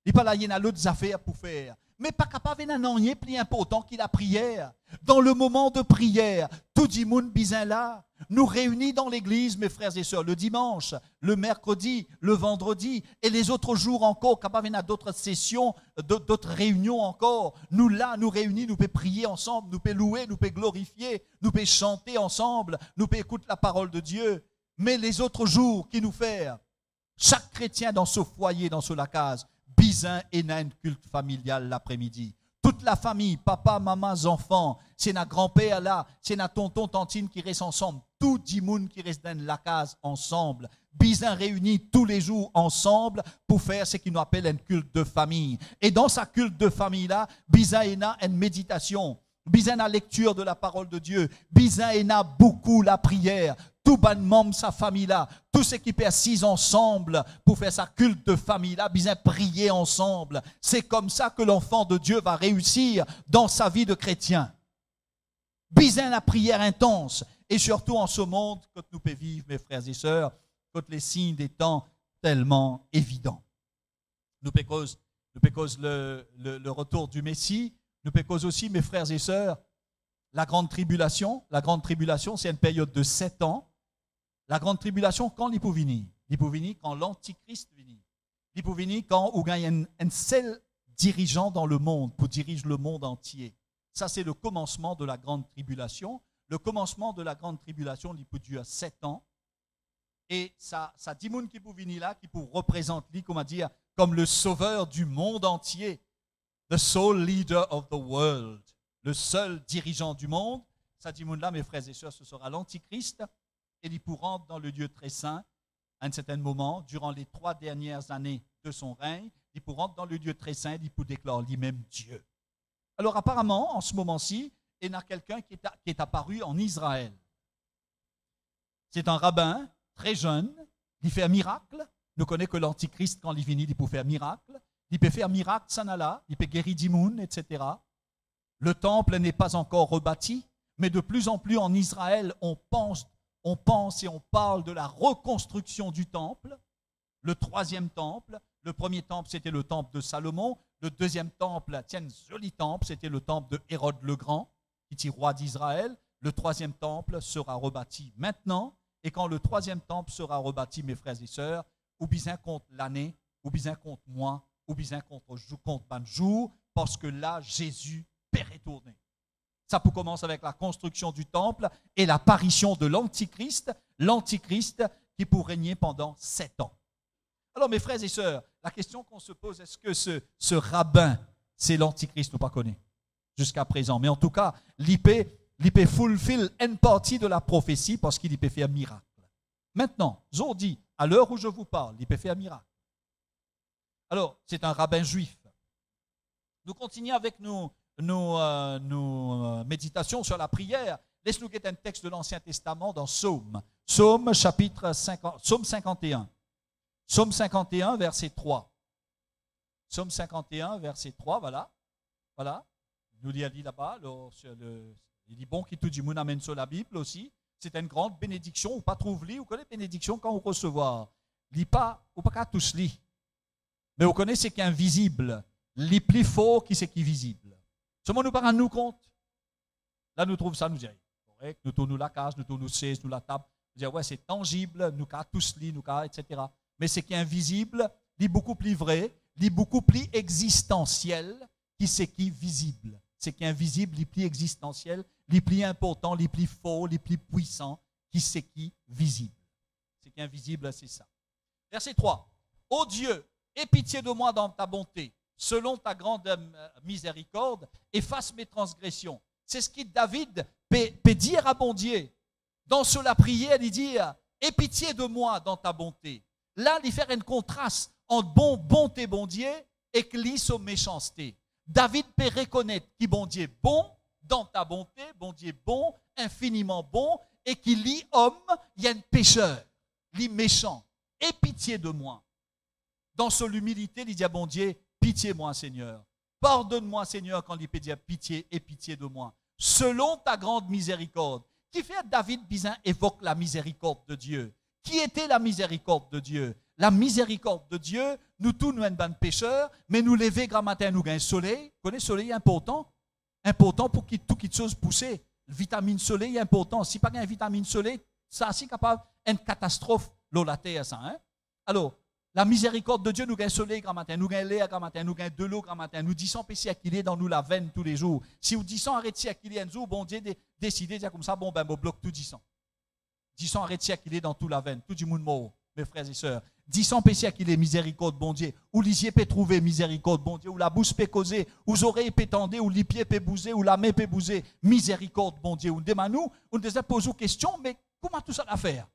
Il n'est pas là, il y a d'autres affaires pour faire. mais pas capable d'en rien plus important que la prière. Dans le moment de prière, tout le monde bizin là, nous réunit dans l'église, mes frères et sœurs, le dimanche, le mercredi, le vendredi et les autres jours encore, capable d'en d'autres sessions, d'autres réunions encore. Nous là, nous réunis, nous pouvons prier ensemble, nous pouvons louer, nous pouvons glorifier, nous pouvons chanter ensemble, nous pouvons écouter la parole de Dieu. Mais les autres jours qui nous font, chaque chrétien dans ce foyer, dans ce case, bizin et n'a un culte familial l'après-midi. Toute la famille, papa, maman, enfants, c'est notre grand-père là, c'est notre tonton, tantine qui restent ensemble. Tout le monde qui reste dans la case ensemble. Bizin réunis tous les jours ensemble pour faire ce qu'il nous appelle un culte de famille. Et dans sa culte de famille là, bizin a une méditation. Bizin a lecture de la parole de Dieu. Bizin a beaucoup la prière. Tout bon membre de sa famille là, tous ceux qui persistent ensemble pour faire sa culte de famille là, bizin prier ensemble. C'est comme ça que l'enfant de Dieu va réussir dans sa vie de chrétien. Bizin la prière intense. Et surtout en ce monde, quand nous pouvons vivre, mes frères et sœurs, quand les signes des temps tellement évidents. Nous pouvons cause le retour du Messie. Nous pouvons cause aussi, mes frères et sœurs, la grande tribulation. La grande tribulation, c'est une période de 7 ans. La grande tribulation, quand il peut venir? Il peut venir quand l'Antichrist vient. Il peut venir quand il y a un seul dirigeant dans le monde pour diriger le monde entier. Ça, c'est le commencement de la grande tribulation. Le commencement de la grande tribulation, il peut durer 7 ans. Et ça dit moun qui peut venir là, qui peut représenter, comment dire, comme le sauveur du monde entier. The sole leader of the world. Le seul dirigeant du monde. Ça dit moun là, mes frères et sœurs, ce sera l'Antichrist. Et il pourra rentrer dans le lieu très saint à un certain moment, durant les 3 dernières années de son règne. Il pourra rentrer dans le lieu très saint, il peut déclarer lui-même Dieu. Alors apparemment, en ce moment-ci, il y a quelqu'un qui est apparu en Israël. C'est un rabbin très jeune, il fait un miracle. Nous connaissons que l'Antichrist, quand il finit, il peut faire un miracle. Il peut faire un miracle, sanala, il peut guérir Dimoun, etc. Le temple n'est pas encore rebâti, mais de plus en plus en Israël, on pense et on parle de la reconstruction du temple. Le 3e temple, le premier temple, c'était le temple de Salomon. Le 2e temple, tiens, joli temple, c'était le temple de Hérode le Grand, qui était roi d'Israël. Le 3e temple sera rebâti maintenant. Et quand le 3e temple sera rebâti, mes frères et sœurs, ou bien compte l'année, ou bien compte mois, ou bien compte ban jour, parce que là, Jésus peut retourner. Ça peut commencer avec la construction du temple et l'apparition de l'Antichrist qui pourrait régner pendant 7 ans. Alors, mes frères et sœurs, la question qu'on se pose, est-ce que ce rabbin, c'est l'Antichrist ou pas connu jusqu'à présent? Mais en tout cas, il peut fulfill une partie de la prophétie parce qu'il peut faire un miracle. Maintenant, aujourd'hui, à l'heure où je vous parle, il peut faire un miracle. Alors, c'est un rabbin juif. Nous continuons avec nos méditations sur la prière. Laisse-nous guetter un texte de l'Ancien Testament dans Psaume. Psaume chapitre 50, Psaume 51. Psaume 51, verset 3. Psaume 51, verset 3, voilà. Voilà. Nous l'y a dit là-bas. Il dit bon, qui tout du monde amène sur la Bible aussi. C'est une grande bénédiction. Ou pas trouve-li, ou connaît bénédiction quand on recevoir. Lis pas, ou pas qu'à tous li. Mais vous connaissez ce qui est invisible. Les plus fort qui c'est qui est visible. Seulement nous parlons nous compte. Là nous trouvons ça, nous disons, correct, nous tournons la case, nous tournons 16, nous la table. Nous disons, ouais, c'est tangible, nous cas tous li, nous cas, etc. Mais ce qui est invisible, il est beaucoup plus vrai, il est beaucoup plus existentiel qui c'est qui est visible. Ce qui est invisible, il est plus existentiel, il est plus important, il est plus fort, il est plus puissant qui c'est qui est visible. Ce qui est invisible, c'est ça. Verset 3. Ô Dieu, aie pitié de moi dans ta bonté. Selon ta grande miséricorde, efface mes transgressions. C'est ce que David peut dire à bon Dieu. Dans la prière, il dit, aie pitié de moi dans ta bonté. Là, il fait un contraste entre bonté, bon Dieu, et glisse aux méchanceté. David peut reconnaître qu'il bon Dieu est bon, dans ta bonté, bon Dieu est bon, infiniment bon, et qu'il lit homme, il y a un pécheur, il est méchant. Aie pitié de moi. Dans son humilité, il dit à bon Dieu, pitié-moi, Seigneur. Pardonne-moi, Seigneur, quand il peut dire pitié et pitié de moi. Selon ta grande miséricorde. Qui fait David Bizin évoque la miséricorde de Dieu. Qui était la miséricorde de Dieu? la miséricorde de Dieu, nous tous, nous sommes des pécheurs, mais nous lever grand matin, nous gagnons le soleil. Vous connaissez le soleil important? Important pour que toute chose pousse. Vitamine soleil est important. Si pas une vitamine soleil, ça c'est capable une catastrophe dans la terre ça. Hein? Alors, la miséricorde de Dieu nous gagne soleil grand matin, nous gagne l'air grand matin, nous gagne de l'eau grand matin, nous disons péché qu'il est dans nous la veine tous les jours. Si vous disons arrêtez qu'il est un jour, bon Dieu décidez de dire comme ça, bon ben, on bloque tout disons. Disons arrêtez qu'il est dans toute la veine, tout le monde mort, mes frères et sœurs. Disons péché qu'il est miséricorde, bon Dieu. Ou l'isier peut trouver miséricorde, bon Dieu. Ou la bouche peut causer, ou les oreilles peut tendre, ou les pieds peut bouger, ou la main peut bouger. Miséricorde, bon Dieu. On demande nous, on nous pose une question, mais comment tout ça à faire?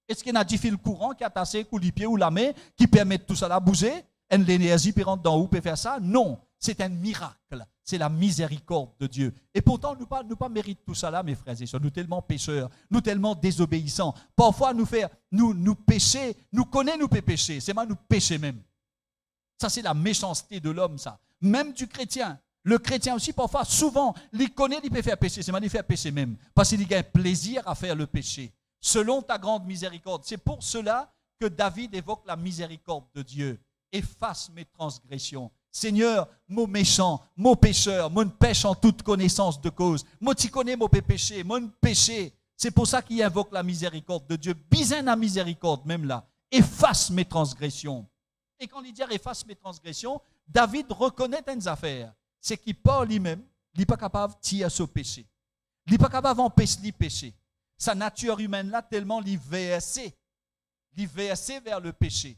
Est-ce qu'il y a des fils courants qui attachent ou les pieds ou la main qui permettent tout ça à bouger? Et l'énergie peut rentrer dans où peut faire ça? Non, c'est un miracle. C'est la miséricorde de Dieu. Et pourtant, nous pas méritons tout ça là, mes frères et sœurs. Nous tellement pécheurs, nous tellement désobéissants. Parfois, nous pécher, nous connaissons nous pécher. C'est mal nous pécher même. Ça, c'est la méchanceté de l'homme, ça. Même du chrétien. Le chrétien aussi, parfois, souvent, il connaît, il peut faire pécher. C'est mal, il fait pécher même. Parce qu'il a plaisir à faire le péché. Selon ta grande miséricorde. C'est pour cela que David évoque la miséricorde de Dieu. Efface mes transgressions. Seigneur, mon méchant, mon pécheur, mon pêche en toute connaissance de cause. Moi, tu connais mon péché, mon péché. C'est pour ça qu'il invoque la miséricorde de Dieu. Bisin la miséricorde, même là. Efface mes transgressions. Et quand il dit efface mes transgressions, David reconnaît une affaire. C'est qu'il parle lui-même, il n'est pas capable de tirer ce péché. Il n'est pas capable d'empêcher le péché. Sa nature humaine là, tellement il versé vers le péché.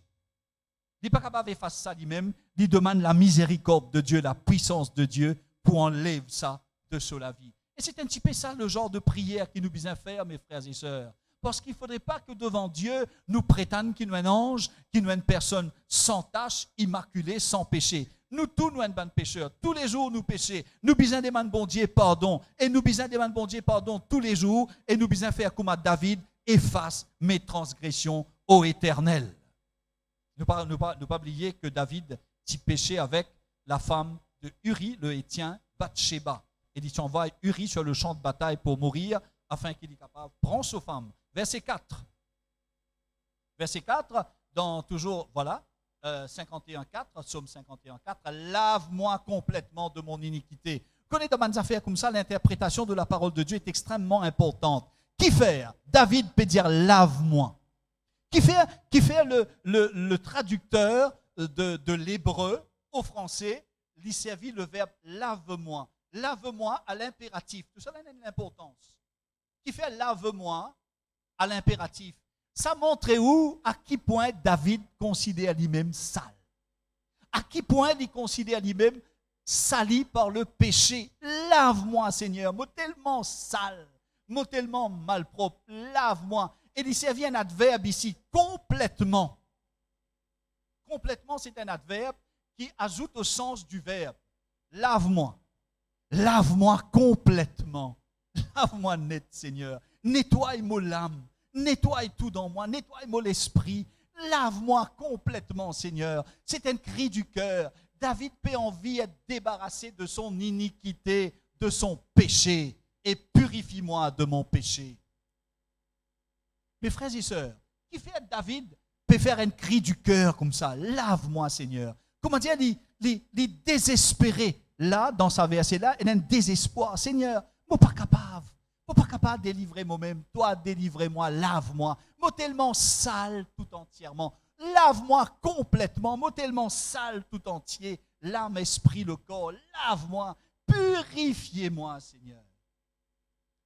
Il n'est pas capable d'effacer ça lui-même. Il demande la miséricorde de Dieu, la puissance de Dieu pour enlever ça de sur la vie. Et c'est un petit peu ça le genre de prière qu'il nous besoin faire, mes frères et sœurs. Parce qu'il ne faudrait pas que devant Dieu, nous prétendons qu'il nous est un ange, qu'il nous est une personne sans tache, immaculée, sans péché. Nous tous, nous sommes des pécheurs. Tous les jours, nous péchons. Nous besoin demander bon Dieu pardon. Et nous besoin demander bon Dieu pardon tous les jours. Et nous besoin faire comme à David, efface mes transgressions, ô Éternel. Ne pas oublier que David s'y péchait avec la femme de Uri, le Hétien, Bathsheba. Et dit, on va Uri sur le champ de bataille pour mourir, afin qu'il est capable. Prends sa femme. Verset 4. Verset 4, dans toujours, voilà, 51.4, Psaume 51.4, lave-moi complètement de mon iniquité. Connais dans des affaires comme ça, l'interprétation de la parole de Dieu est extrêmement importante. Qui faire? David peut dire lave-moi. Qui fait le traducteur de l'hébreu au français, il servit le verbe lave-moi. Lave-moi à l'impératif. Tout ça a une importance. Qui fait lave-moi à l'impératif. Ça montre où, à qui point David considère lui-même sale. À qui point il considère lui-même sali par le péché. Lave-moi, Seigneur. Moi tellement sale, moi tellement malpropre. Lave-moi. Et il servit un adverbe ici, complètement. Complètement, c'est un adverbe qui ajoute au sens du verbe. Lave-moi. Lave-moi complètement. Lave-moi net, Seigneur. Nettoie-moi l'âme. Nettoie tout dans moi. Nettoie-moi l'esprit. Lave-moi complètement, Seigneur. C'est un cri du cœur. David peut envie d'être débarrassé de son iniquité, de son péché. Et purifie-moi de mon péché. Mes frères et sœurs, qui fait David peut faire un cri du cœur comme ça. Lave-moi, Seigneur. Comment dire, les désespérés, là, dans sa verset-là, il y a un désespoir. Seigneur, moi pas capable. Moi pas capable de délivrer moi-même. Toi, délivre-moi, lave-moi. Moi tellement sale tout entièrement. Lave-moi complètement. Moi tellement sale tout entier. L'âme, esprit, le corps. Lave-moi. Purifiez-moi, Seigneur.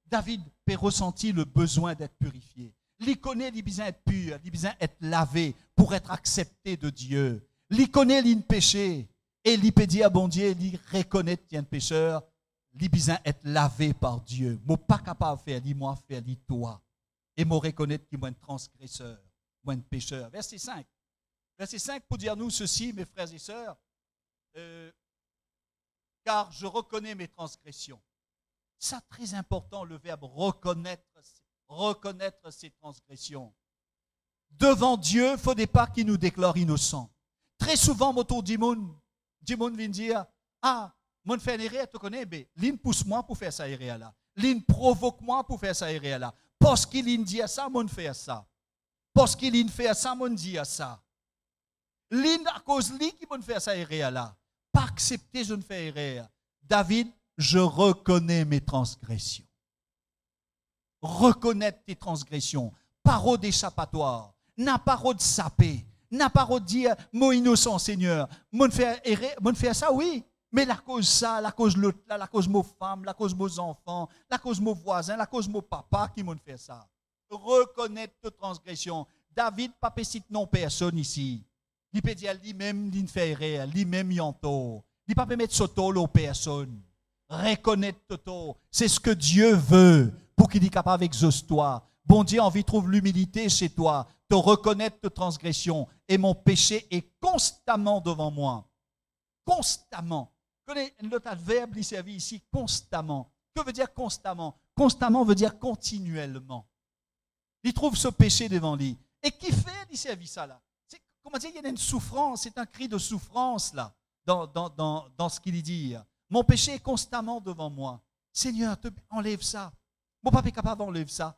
David peut ressentir le besoin d'être purifié. Il connaît, il besoin d'être pur, il besoin d'être lavé pour être accepté de Dieu. Il connaît, il péché. Et il peut dire à bon Dieu, il reconnaît qu'il est un pécheur. Il besoin d'être lavé par Dieu. Je ne suis pas capable de faire, dis-moi, faire, dis-toi. Et je reconnaître qu'il est un transgresseur, un pécheur. Verset 5. Verset 5 pour dire nous ceci, mes frères et sœurs. Car je reconnais mes transgressions. C'est très important, le verbe reconnaître ses transgressions. Devant Dieu, il ne faut pas qu'il nous déclare innocents. Très souvent, autour du monde vient dire, ah, mon fait une erreur, tu connais, mais l'in pousse moi pour faire ça erreur là. L'in provoque moi pour faire ça erreur là. Parce qu'il dit ça, mon fait ça. Parce qu'il fait ça, mon dit à ça. L'in à cause lui qui me fait ça erreur là. Pas accepter, je ne fais erreur. David, je reconnais mes transgressions. Reconnaître tes transgressions. Parole d'échappatoire. N'a pas de saper. N'a pas de dire, mon innocent Seigneur. Mon fait ça, oui. Mais la cause ça, la cause l'autre, la cause mon femme, la cause mes enfants, la cause mon voisin, la cause mon papa qui m'ont fait ça. Reconnaître tes transgressions. David, pas pécite non personne ici. Il peut dire lui-même, il fait erreur, lui-même, il en tort. Il ne peut pas mettre ce tort aux personnes. Reconnaître ce tort. C'est ce que Dieu veut pour qu'il soit capable d'exaucer toi. Bon Dieu, envie trouve l'humilité chez toi, te reconnaître tes transgressions. Et mon péché est constamment devant moi. Constamment. L'autre adverbe, il servi ici, constamment. Que veut dire constamment? Constamment veut dire continuellement. Il trouve ce péché devant lui. Et qui fait, il servi ça là? Comment dire, il y a une souffrance, c'est un cri de souffrance là, dans ce qu'il dit. Mon péché est constamment devant moi. Seigneur, enlève ça. Mon papa est capable d'enlever ça.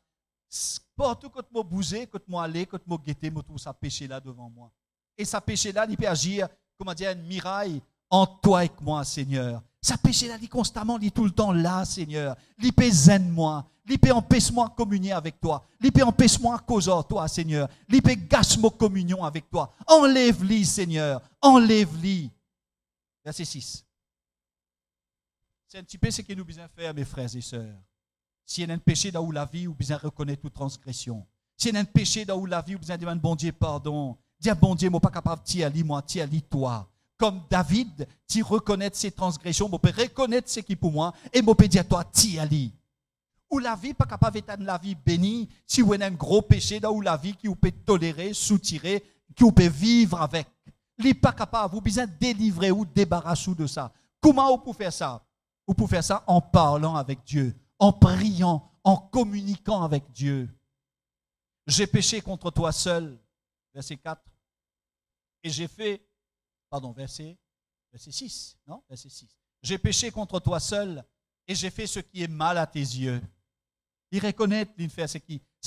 Partout que moi bouger, que moi aller, que moi guetter, moi tout ça péché là devant moi. Et ça péché là, il peut agir, comment dire, une miraille en toi et moi, Seigneur. Ça péché là, il est constamment, il est tout le temps là, Seigneur. Il peut zen moi. Il peut empêcher moi de communier avec toi. Il peut empêcher moi de causer toi, Seigneur. Il peut gâcher ma communion avec toi. Enlève-lui, Seigneur. Enlève-lui. Verset 6. C'est un petit peu ce que nous devons faire, mes frères et sœurs. S'il y a un péché dans la vie, vous devez reconnaître toute transgression. S'il y a un péché dans la vie, vous devez demander bon Dieu pardon. Dire bon Dieu, je ne suis pas capable de tirer moi, tire toi. Comme David, tu reconnais ses transgressions, je peux reconnaître ce qui est pour moi, et je peux dire toi, tire. Ou la vie pas capable d'être la vie bénie, si vous avez un gros péché dans la vie qui vous peut tolérer, soutirer, qui vous peut vivre avec. Il n'est pas capable, vous besoin délivrer ou débarrasser de ça. Comment vous pouvez faire ça? Vous pouvez faire ça en parlant avec Dieu, en priant, en communiquant avec Dieu. J'ai péché contre toi seul, verset 4. Et j'ai fait, verset 6, non? Verset 6. J'ai péché contre toi seul et j'ai fait ce qui est mal à tes yeux. Il reconnaît, il fait ce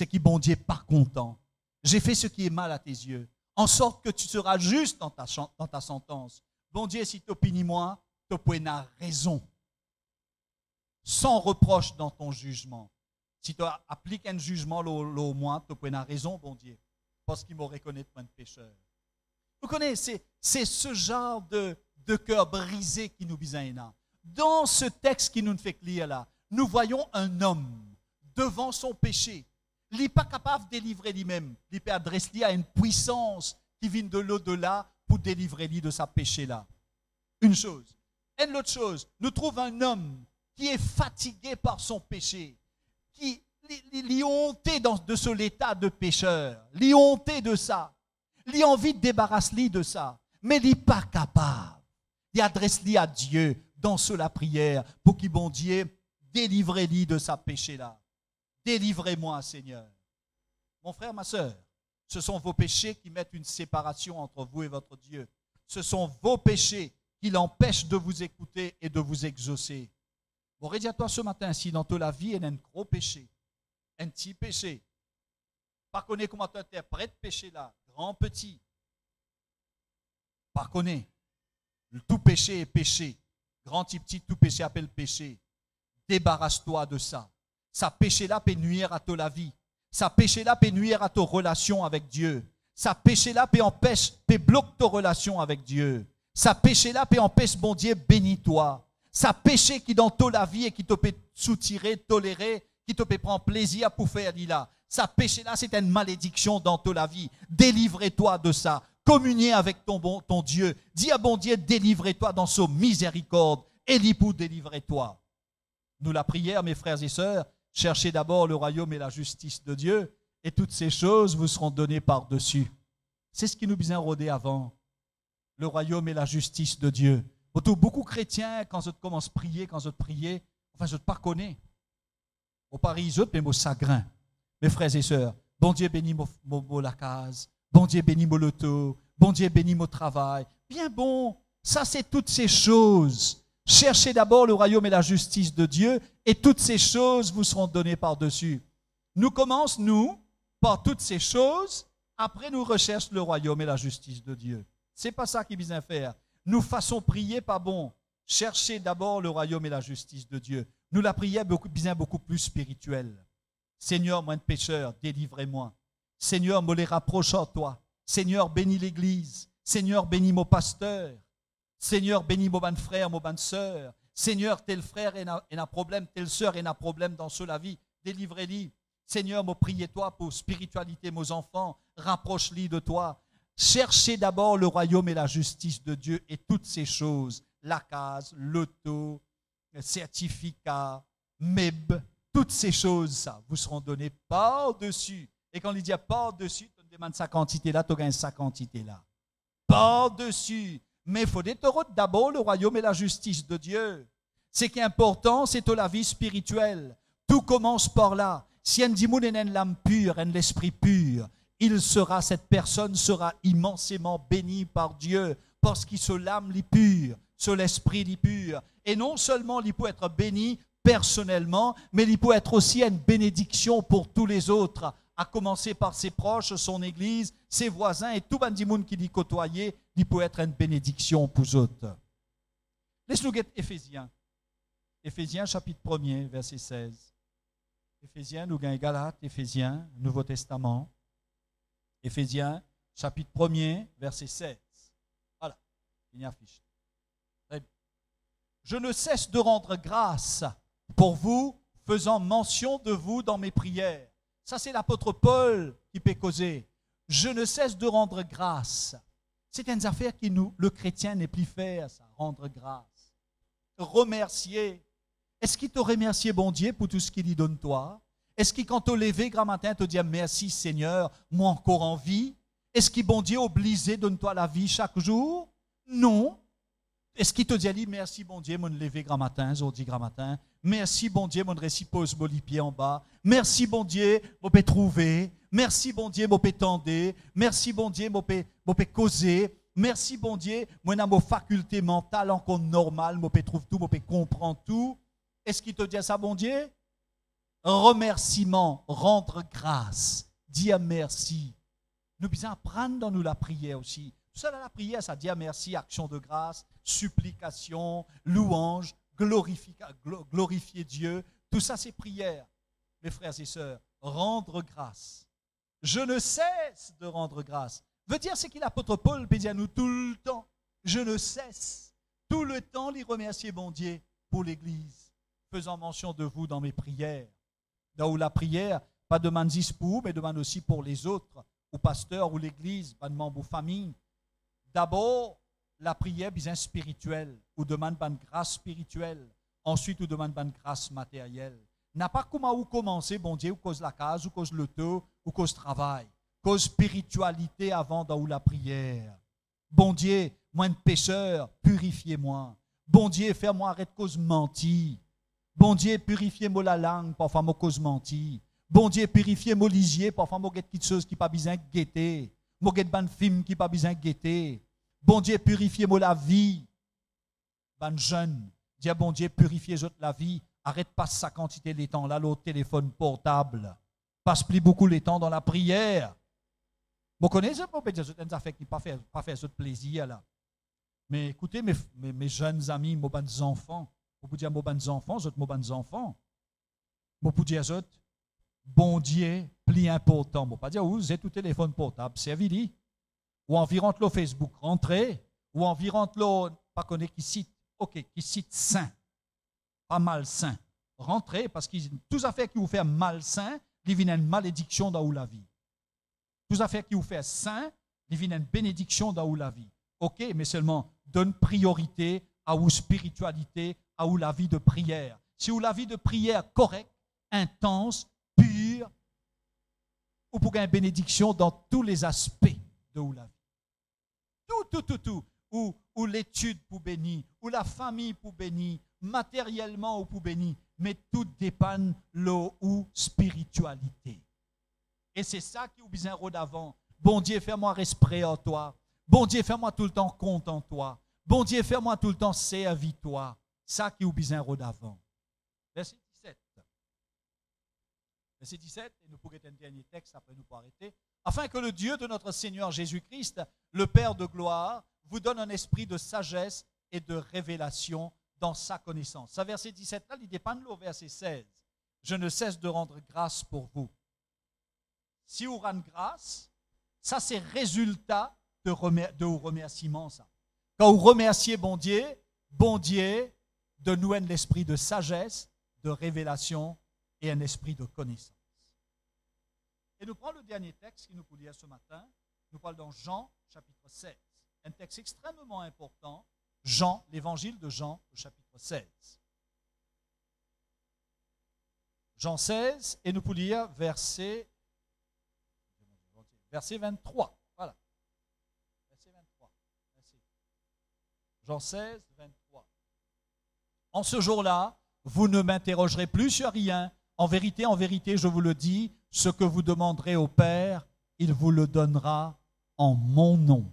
qui bon Dieu pas content. J'ai fait ce qui est mal à tes yeux, en sorte que tu seras juste dans ta sentence. Bon Dieu, si tu opinies moi, tu as raison. Sans reproche dans ton jugement. Si tu appliques un jugement au moins, tu as raison, bon Dieu, parce qu'il me reconnaît comme un pécheur. Vous connaissez, c'est ce genre de cœur brisé qui nous besoin. Dans ce texte qui nous fait lire là, nous voyons un homme devant son péché. Il n'est pas capable de délivrer lui-même. Il peut adresser à une puissance qui vient de l'au-delà pour délivrer lui de sa péché là. Une chose. Et l'autre chose, nous trouvons un homme qui est fatigué par son péché, qui est honté de ce état de pécheur, il est honté de ça, il a envie de débarrasser de ça, mais il n'est pas capable. Il adresse-lui à Dieu dans la prière pour qu'il, bon Dieu, délivre-lui de sa péché là. Délivrez-moi, Seigneur. Mon frère, ma soeur, ce sont vos péchés qui mettent une séparation entre vous et votre Dieu. Ce sont vos péchés qui l'empêchent de vous écouter et de vous exaucer. Bon, redis à toi ce matin, si dans ta vie, il y a un gros péché, un petit péché, pas connaître comment tu interprètes péché là, grand, petit, pas connaître. Tout péché est péché. Grand et petit, tout péché appelle péché. Débarrasse-toi de ça. Ça péché-là peut nuire à ta vie. Ça péché-là peut nuire à ta relation avec Dieu. Ça péché-là peut empêcher, peut bloquer ta relation avec Dieu. Ça péché-là peut empêcher, bon Dieu, bénis-toi. Ça péché qui dans ta vie et qui te peut soutirer, tolérer, qui te peut prendre plaisir pour faire là. Ça péché-là, c'est une malédiction dans ta vie. Délivrez-toi de ça. Communiez avec ton Dieu. Dis à bon Dieu, délivrez-toi dans son miséricorde. Et lui pour délivrer-toi. Nous, la prière, mes frères et sœurs, cherchez d'abord le royaume et la justice de Dieu, et toutes ces choses vous seront données par-dessus. C'est ce qui nous besoin rôder avant. Le royaume et la justice de Dieu. Beaucoup de chrétiens, quand je commence à prier, enfin, je ne pas connais. Au Paris, je mais mon chagrin. Mes frères et sœurs, bon Dieu bénit la case, bon Dieu bénit mon loto, bon Dieu bénit mon travail. Bien bon, ça c'est toutes ces choses. Cherchez d'abord le royaume et la justice de Dieu, et toutes ces choses vous seront données par-dessus. Nous commençons, par toutes ces choses, Après, nous recherchons le royaume et la justice de Dieu. C'est pas ça qu'il vient faire. Nous façons prier, pas bon. Cherchez d'abord le royaume et la justice de Dieu. Nous la prions beaucoup plus spirituelle. Seigneur, moi, un pécheur, délivrez-moi. Seigneur, me les rapproche en toi. Seigneur, bénis l'Église. Seigneur, bénis mon pasteur. Seigneur, bénis mon bonne frère, mon bonne sœur. Seigneur, tel frère est un problème, telle sœur est un problème dans la vie. Délivrez-les. Seigneur, me priez-toi pour spiritualité, mes enfants. Rapproche-les de toi. Cherchez d'abord le royaume et la justice de Dieu et toutes ces choses. La case, l'auto, le certificat, MEB, toutes ces choses, ça, vous seront données par-dessus. Et quand il dit par-dessus, tu te demandes sa quantité là, tu gagnes sa quantité là. Par-dessus. Mais il faut d'abord le royaume et la justice de Dieu. Ce qui est important, c'est la vie spirituelle. Tout commence par là. Si un dimoun est une l'âme pure, un l'esprit pur, cette personne sera immensément bénie par Dieu parce qu'il se l'âme li pure, sur l'esprit li pur. Et non seulement il peut être béni personnellement, mais il peut être aussi une bénédiction pour tous les autres, à commencer par ses proches, son église, ses voisins et tout le monde qui dit côtoyer, il peut être une bénédiction pour eux autres. Laisse-nous lire Éphésiens. Éphésiens chapitre 1er, verset 16. Éphésiens, nous gagnons Galates, Éphésiens, Nouveau Testament. Éphésiens, chapitre 1er, verset 16. Voilà, il y a affiche. Très bien. Je ne cesse de rendre grâce pour vous, faisant mention de vous dans mes prières. Ça, c'est l'apôtre Paul qui peut causer. Je ne cesse de rendre grâce. C'est une affaire qui le chrétien n'est plus faire, ça, rendre grâce. Remercier. Est-ce qu'il te remercie, bon Dieu, pour tout ce qu'il lui donne toi? Est-ce qu'il, quand tu levé grand matin, te dit merci Seigneur, moi encore en vie? Est-ce qu'il, bon Dieu, obligé, donne-toi la vie chaque jour? Non. Est-ce qu'il te dit merci bon Dieu, mon levé grand matin, aujourd'hui grand matin? Merci bon Dieu, mon récit pose mon pied en bas. Merci bon Dieu, mon peut trouver. Merci bon Dieu, mon peut tendre. Merci bon Dieu, mon peut causer. Merci bon Dieu, moi j'ai mon faculté mentale encore normale, mon peut trouver tout, mon peut comprendre tout. Est-ce qu'il te dit ça bon Dieu? Remerciement, rendre grâce, dire merci. Nous devons apprendre dans nous la prière aussi. Tout ça dans la prière, ça dit merci, action de grâce, supplication, louange, glorifier Dieu. Tout ça, c'est prière, mes frères et sœurs. Rendre grâce. Je ne cesse de rendre grâce. Veut dire, c'est que l'apôtre Paul peut dire à nous tout le temps. Je ne cesse, tout le temps, les remercier, bon Dieu, pour l'Église, faisant mention de vous dans mes prières. Là où la prière, pas demande juste pour vous, mais demande aussi pour les autres, au pasteur ou l'Église, pas de membres ou famille. D'abord, la prière bien spirituelle, ou demande une grâce spirituelle. Ensuite, on demande une grâce matérielle. N'a pas comment où commencer, bon Dieu, ou cause la case, ou cause le taux, ou cause travail. Cause spiritualité avant dans la prière. Bon Dieu, moi un pécheur, purifiez-moi. Bon Dieu, fais-moi arrêter cause mentir. Bon Dieu, purifiez-moi la langue, parfois moi cause mentir. Bon Dieu, purifiez-moi lisier, parfois moi quelque chose qui pas besoin de guetter. Moi get ban film qui pas besoin de guetter. Bon Dieu, purifiez-moi la vie. Ban jeune, dis bon Dieu, purifiez la vie. Arrête pas sa quantité de temps là, l'autre téléphone portable. Passe plus beaucoup les temps dans la prière. Vous connaissez certaines affaires qui pas faire ce plaisir là. Mais écoutez, mes jeunes amis, mes bons enfants, vous dire mes bons enfants, mes bons enfants, vous dire bon Dieu, plus important. Vous pas dire vous êtes tout téléphone portable, servi ou environ le Facebook, rentrez, ou environ le pas connaît qui cite, ok, qui cite saint, pas malsain. Rentrez parce que toutes affaires qui vous font malsain, il vient une malédiction dans la vie. Toutes affaires qui vous font saint, il vient une bénédiction dans la vie. Ok, mais seulement donne priorité à la spiritualité, à la vie de prière. Si vous la vie de prière correcte, intense, pure, vous pouvez une bénédiction dans tous les aspects de la vie. Tout. Ou l'étude pour bénir, ou la famille pour bénir, matériellement ou pour bénir, mais tout dépend de ou spiritualité. Et c'est ça qui vous besoin d'avant. Bon Dieu, fais-moi respirer en toi. Bon Dieu, fais-moi tout le temps compte en toi. Bon Dieu, fais-moi tout le temps servir toi. Ça qui vous besoin d'avant. Verset 17. Verset 17, et nous pourrons un dernier texte, après nous pour arrêter. afin que le Dieu de notre Seigneur Jésus-Christ, le Père de gloire, vous donne un esprit de sagesse et de révélation dans sa connaissance. Ça, verset 17 là, il dépend au verset 16. Je ne cesse de rendre grâce pour vous. Si vous rendez grâce, ça c'est résultat de remerciement. Ça. Quand vous remerciez bon Dieu de nous donne l'esprit de sagesse, de révélation et un esprit de connaissance. Et nous prenons le dernier texte qui nous peut lire ce matin. Nous parlons dans Jean, chapitre 16. Un texte extrêmement important. Jean, l'évangile de Jean, au chapitre 16. Jean 16, et nous pouvons lire verset 23. Voilà. Verset 23. Jean 16, 23. En ce jour-là, vous ne m'interrogerez plus sur rien. En vérité, je vous le dis, ce que vous demanderez au Père, il vous le donnera en mon nom.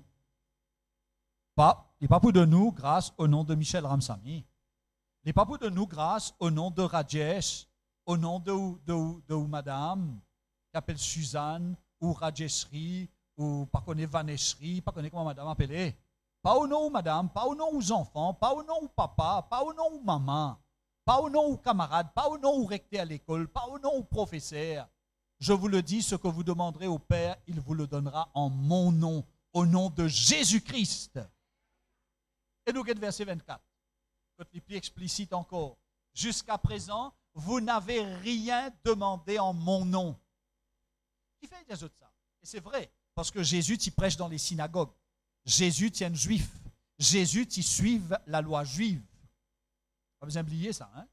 Il n'est pas pour de nous grâce au nom de Michel Ramsamy. Il n'est pas pour de nous grâce au nom de Rajesh, au nom de madame, qui s'appelle Suzanne, ou Rajeshri, ou pas connaît Vaneshri, pas connaît comment madame appelée. Pas au nom de madame, pas au nom aux enfants, pas au nom de papa, pas au nom de maman, pas au nom aux camarades, pas au nom aux rectés à l'école, pas au nom aux professeurs. Je vous le dis, ce que vous demanderez au Père, il vous le donnera en mon nom, au nom de Jésus-Christ. Et nous regardons verset 24, que c'est plus explicite encore. Jusqu'à présent, vous n'avez rien demandé en mon nom. Qui fait des autres ça? Et c'est vrai, parce que Jésus t'y prêche dans les synagogues. Jésus t'y est juif. Jésus t'y suive la loi juive. Pas besoin d'oublier ça, hein?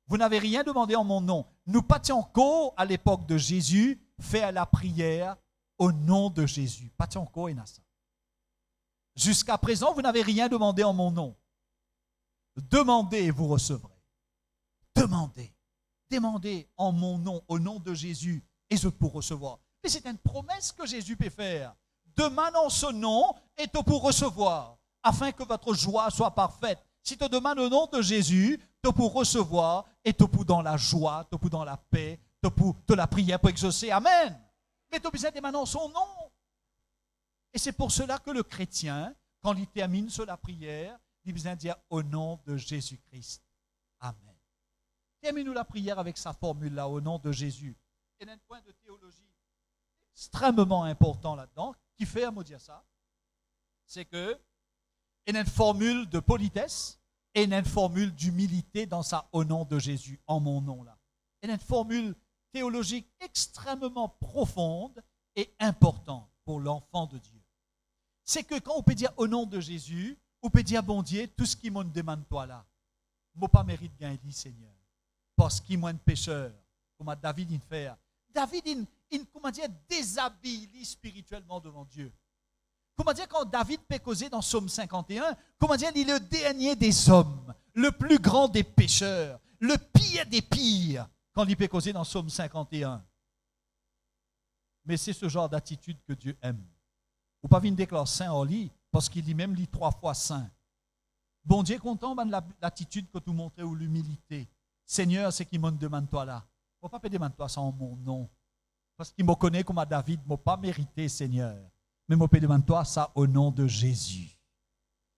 Vous n'avez rien demandé en mon nom. Nous partions encore à l'époque de Jésus, faire la prière au nom de Jésus. Partions encore et ça. Jusqu'à présent, vous n'avez rien demandé en mon nom. Demandez et vous recevrez. Demandez. Demandez en mon nom, au nom de Jésus, et je peux recevoir. Mais c'est une promesse que Jésus peut faire. Demande en ce nom et tu peux recevoir, afin que votre joie soit parfaite. Si tu demandes au nom de Jésus, tu peux recevoir et tu peux dans la joie, tu peux dans la paix, tu peux de la prière pour exaucer. Amen. Mais tu besoin de demander en son nom. Et c'est pour cela que le chrétien, quand il termine sur la prière, il a besoin de dire au nom de Jésus-Christ. Amen. Terminons la prière avec sa formule-là, au nom de Jésus. Il y a un point de théologie extrêmement important là-dedans, qui fait à me dire ça, c'est que il y a une formule de politesse et il y a une formule d'humilité dans ça, au nom de Jésus, en mon nom là. Il y a une formule théologique extrêmement profonde et importante pour l'enfant de Dieu. C'est que quand on peut dire au nom de Jésus, on peut dire bon Dieu, tout ce qui me demande toi là, je n'ai pas mérite de gagner, Seigneur, parce qu'il est un pécheur, comme David il fait. David, il comment dire, déshabille spirituellement devant Dieu. Comment dire, quand David peut causer dans Psaume 51, comment dire, il est le dernier des hommes, le plus grand des pécheurs, le pire des pires, quand il peut causer dans Psaume 51. Mais c'est ce genre d'attitude que Dieu aime. Ou pas venir déclarer saint en lit, parce qu'il dit même lit 3 fois saint. Bon Dieu content de l'attitude que tu montrais ou l'humilité. Seigneur, c'est qui me demande toi là. Il ne faut pas demander toi ça en mon nom. Parce qu'il me connaît comme à David, je ne pas mérité, Seigneur. Mais je peux demander toi ça au nom de Jésus.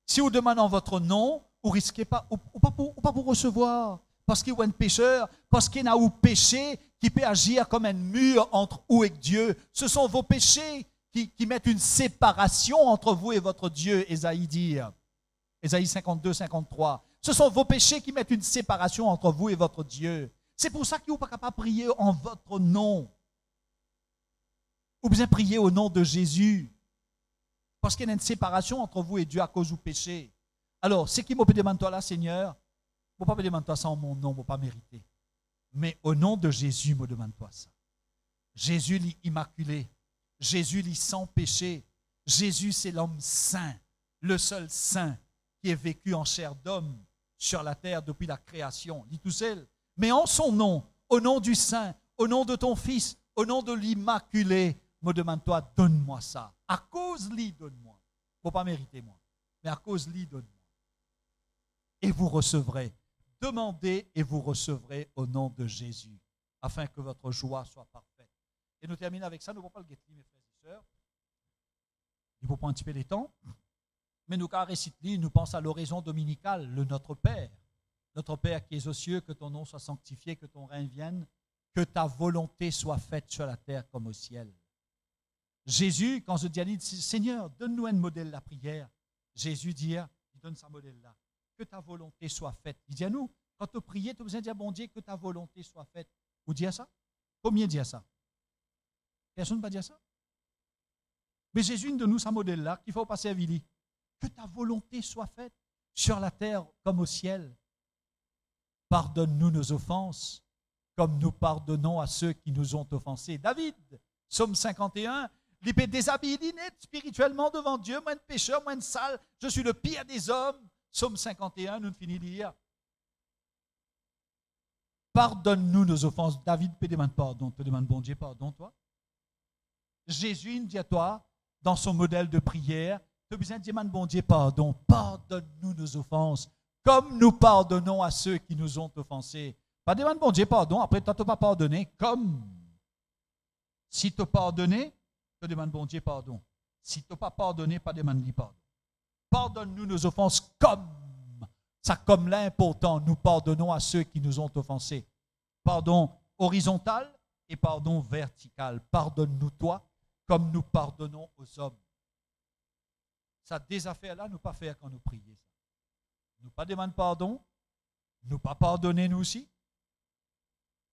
Si vous demandez en votre nom, vous ne risquez pas, ou pas pour recevoir. Parce qu'il y a un pécheur, parce qu'il y a un péché qui peut agir comme un mur entre vous et Dieu. Ce sont vos péchés qui mettent une séparation entre vous et votre Dieu, Ésaïe dit. Ésaïe 52, 53. Ce sont vos péchés qui mettent une séparation entre vous et votre Dieu. C'est pour ça que vous n'êtes pas capable de prier en votre nom. Ou bien prier au nom de Jésus. Parce qu'il y a une séparation entre vous et Dieu à cause du péché. Alors, ce qui me demande toi là, Seigneur, je ne peux pas me demander toi ça en mon nom, je ne peux pas mériter. Mais au nom de Jésus, me demande toi ça. Jésus l'immaculé. Jésus l'est sans péché. Jésus, c'est l'homme saint, le seul saint qui est vécu en chair d'homme sur la terre depuis la création. Il est tout seul. Mais en son nom, au nom du Saint, au nom de ton Fils, au nom de l'Immaculé, me demande-toi, donne-moi ça. À cause de lui, donne-moi. Il ne faut pas mériter moi. Mais à cause de lui, donne-moi. Et vous recevrez. Demandez et vous recevrez au nom de Jésus, afin que votre joie soit parfaite. Et nous terminons avec ça. Nous ne pouvons pas le guetter, mes frères et sœurs. et sœurs. Il faut prendre un petit peu de temps. Mais nous, car nous pensons à l'oraison dominicale, le Notre Père. Notre Père qui es aux cieux, que ton nom soit sanctifié, que ton règne vienne, que ta volonté soit faite sur la terre comme au ciel. Jésus, quand je dis à lui, Seigneur, donne-nous un modèle de la prière. Jésus dit, il donne ce modèle-là. Que ta volonté soit faite. Il dit à nous, quand tu pries, tu as besoin de dire, bon Dieu, que ta volonté soit faite. Vous dites ça? Combien dit ça? Personne ne va dire ça? Mais Jésus donne nous ce modèle-là qu'il faut passer à Vili. Que ta volonté soit faite sur la terre comme au ciel. Pardonne-nous nos offenses, comme nous pardonnons à ceux qui nous ont offensés. David, Psaume 51, il peut déshabiller net spirituellement devant Dieu, moi un pécheur, moi un sale, je suis le pire des hommes. Psaume 51, nous finissons de lire. Pardonne-nous nos offenses. David peut demander pardon, te demande bon Dieu pardon, toi. Jésus dit à toi, dans son modèle de prière, tu as besoin de demander bon Dieu pardon. Pardonne-nous nos offenses, comme nous pardonnons à ceux qui nous ont offensés. Pas demander bon Dieu pardon, après tu n'as pas pardonné, comme. Si tu as pardonné, tu demandes bon Dieu pardon. Si tu n'as pas pardonné, pas demander pardon. Pardonne-nous nos offenses comme. Ça comme là important, nous pardonnons à ceux qui nous ont offensés. Pardon horizontal et pardon vertical. Pardonne-nous toi comme nous pardonnons aux hommes. Ça des affaires-là, nous pas faire quand nous prions. Nous pas demander pardon, nous pas pardonner nous aussi,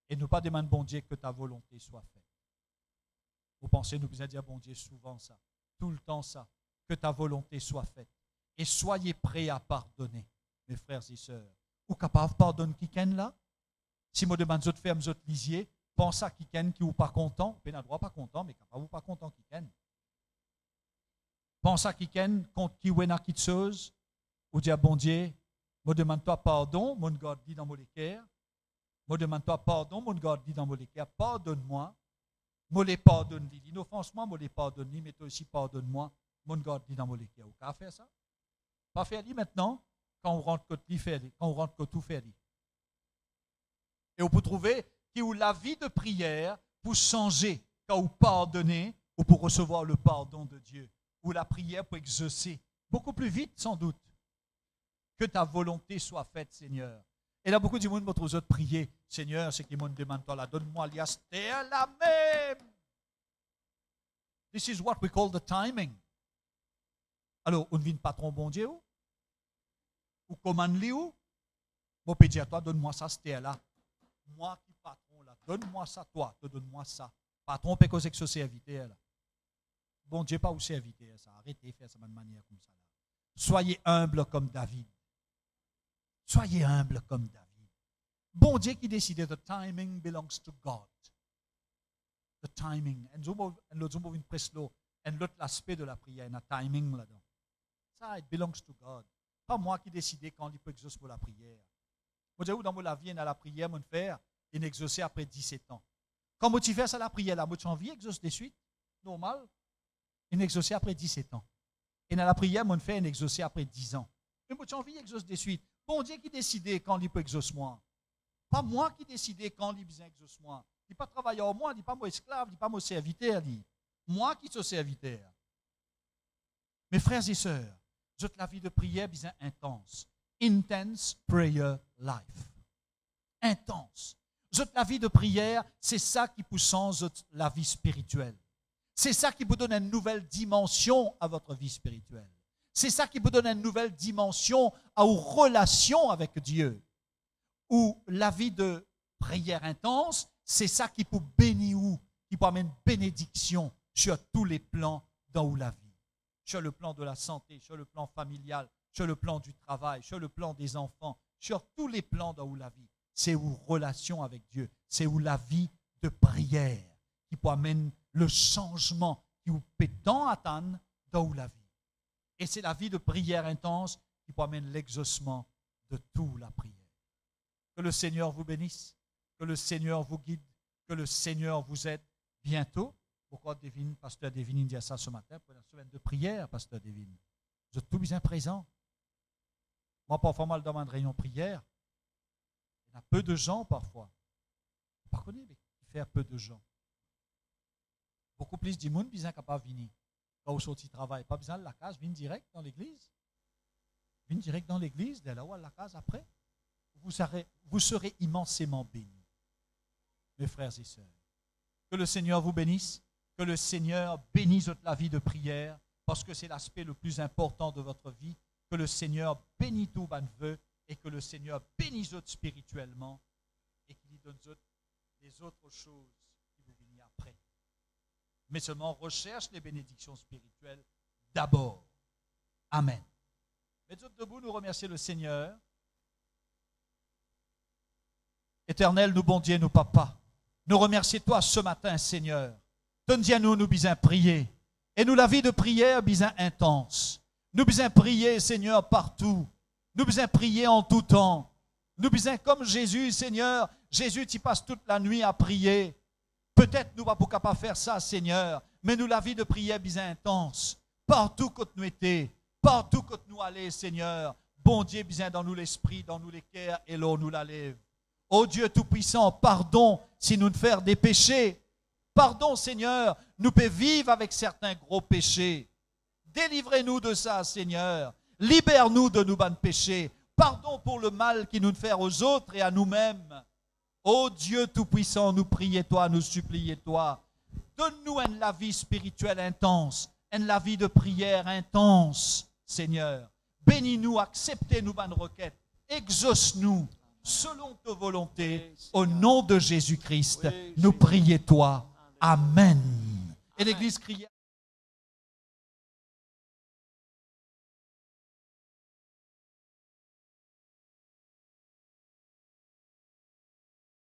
et nous pas demander bon Dieu que ta volonté soit faite. Vous pensez, nous besoin dire bon Dieu souvent ça, tout le temps ça, que ta volonté soit faite. Et soyez prêts à pardonner, mes frères et sœurs. Ou capable de pardonner quelqu'un là? Si je demande de faire, je lisier, pense à quelqu'un qui n'est pas content, vous n'avez droit pas content, mais capable ou pas content quelqu'un. Pense à quelqu'un contre qui vous avez quelque chose, ou dire bon Dieu, je demande-toi pardon, mon God dit dans mon cœur. Je demande-toi pardon, mon God dit dans mon cœur, pardonne-moi. Je les pardonne, dit offense-moi, je les pardonne, mais toi aussi pardonne-moi, mon God dit dans mon cœur. Vous pouvez faire ça? Pas faire dit maintenant, quand on rentre que tout fait. Et on peut trouver qu'il y a la vie de prière pour changer, quand vous pardonnez, ou pour recevoir le pardon de Dieu, ou la prière pour exaucer, beaucoup plus vite sans doute. Que ta volonté soit faite, Seigneur. Et là, beaucoup de monde votre autres prier, Seigneur, c'est qui me demande toi là, donne-moi alias, t'es la même. This is what we call the timing. Alors, on ne vient pas trop bon Dieu ou commande-lui ou bon, peut dire à toi, donne-moi ça, c'était là. Moi qui patron là, donne-moi ça, toi, te donne-moi ça. Patron, peut causer que ce serviteur là. Bon Dieu, pas où serviteur ça. Arrêtez de faire ça de manière comme ça. Là. Soyez humble comme David. Soyez humble comme David. Bon Dieu qui décide, the timing belongs to God. The timing. Et l'autre une presse l'eau. Et l'autre l'aspect de la prière, il y a un timing là-dedans. Ça, it belongs to God. Pas moi qui décide quand il peut exaucer pour la prière. Moi, je dis, dans la vie, dans la prière, mon frère, il est exaucé après 17 ans. Quand tu fais ça, la prière, là, moi, tu as envie d'exaucer de suite, normal. Il est exaucé après 17 ans. Et dans la prière, mon frère, il est exaucé après 10 ans. Mais moi, tu as envie d'exaucer de suite. Bon Dieu qui décide quand il peut exaucer moi. Pas moi qui décide quand il peut exaucer moi. Il n'est pas travailleur moi, il n'est pas mon esclave, il n'est pas mon serviteur. Moi qui suis serviteur. Mes frères et sœurs, la vie de prière est intense. Intense prayer life. Intense. La vie de prière, c'est ça qui pousse la vie spirituelle. C'est ça qui vous donne une nouvelle dimension à votre vie spirituelle. C'est ça qui vous donne une nouvelle dimension à vos relations avec Dieu. Ou la vie de prière intense, c'est ça qui peut bénir ou qui peut amener une bénédiction sur tous les plans dans la vie. Sur le plan de la santé, sur le plan familial, sur le plan du travail, sur le plan des enfants, sur tous les plans dans la vie. C'est une relation avec Dieu. C'est où la vie de prière qui peut amener le changement qui vous peut tant atteindre dans la vie. Et c'est la vie de prière intense qui peut amener l'exaucement de toute la prière. Que le Seigneur vous bénisse, que le Seigneur vous guide, que le Seigneur vous aide bientôt. Pourquoi Pasteur Devine dit ça ce matin pour la semaine de prière, Pasteur Devine. Vous êtes tout bien présent. Moi, parfois, mal dans une réunion de prière, il y a peu de gens parfois. Vous ne connaissez pas faire peu de gens. Beaucoup plus de monde besoin capable de venir. Quand vous sortez travail, pas besoin de la case, viens direct dans l'église. Viens direct dans l'église, dès là où la case après. Vous serez immensément bénis. Mes frères et sœurs. Que le Seigneur vous bénisse. Que le Seigneur bénisse la vie de prière, parce que c'est l'aspect le plus important de votre vie. Que le Seigneur bénisse tout vos vœux et que le Seigneur bénisse spirituellement et qu'il lui donne les autres choses qui vous viennent après. Mais seulement recherche les bénédictions spirituelles d'abord. Amen. Mettez-vous debout, nous remercions le Seigneur. Éternel, nous bon Dieu, nous papa, nous remercions toi ce matin, Seigneur. Donne-nous, nous besoin prier. Et nous, la vie de prière, besoin intense. Nous besoin prier, Seigneur, partout. Nous besoin prier en tout temps. Nous besoin, comme Jésus, Seigneur, Jésus, tu passes toute la nuit à prier. Peut-être nous ne pouvons pas faire ça, Seigneur, mais nous, la vie de prière, besoin intense. Partout que nous étions, partout que nous allons, Seigneur, bon Dieu, besoin dans nous l'esprit, dans nous les cœurs, et l'eau nous la lève. Ô Dieu Tout-Puissant, pardon si nous ne faisons des péchés. Pardon, Seigneur, nous pouvons vivre avec certains gros péchés. Délivrez-nous de ça, Seigneur. Libère-nous de nos bonnes péchés. Pardon pour le mal qui nous fait aux autres et à nous-mêmes. Ô Dieu Tout-Puissant, nous prions toi, nous supplions toi. Donne-nous la vie spirituelle intense, la vie de prière intense, Seigneur. Bénis-nous, acceptez-nous bonnes requêtes. Exauce-nous selon ta volonté. Au nom de Jésus-Christ, nous prions toi. Amen. Et l'Église crie.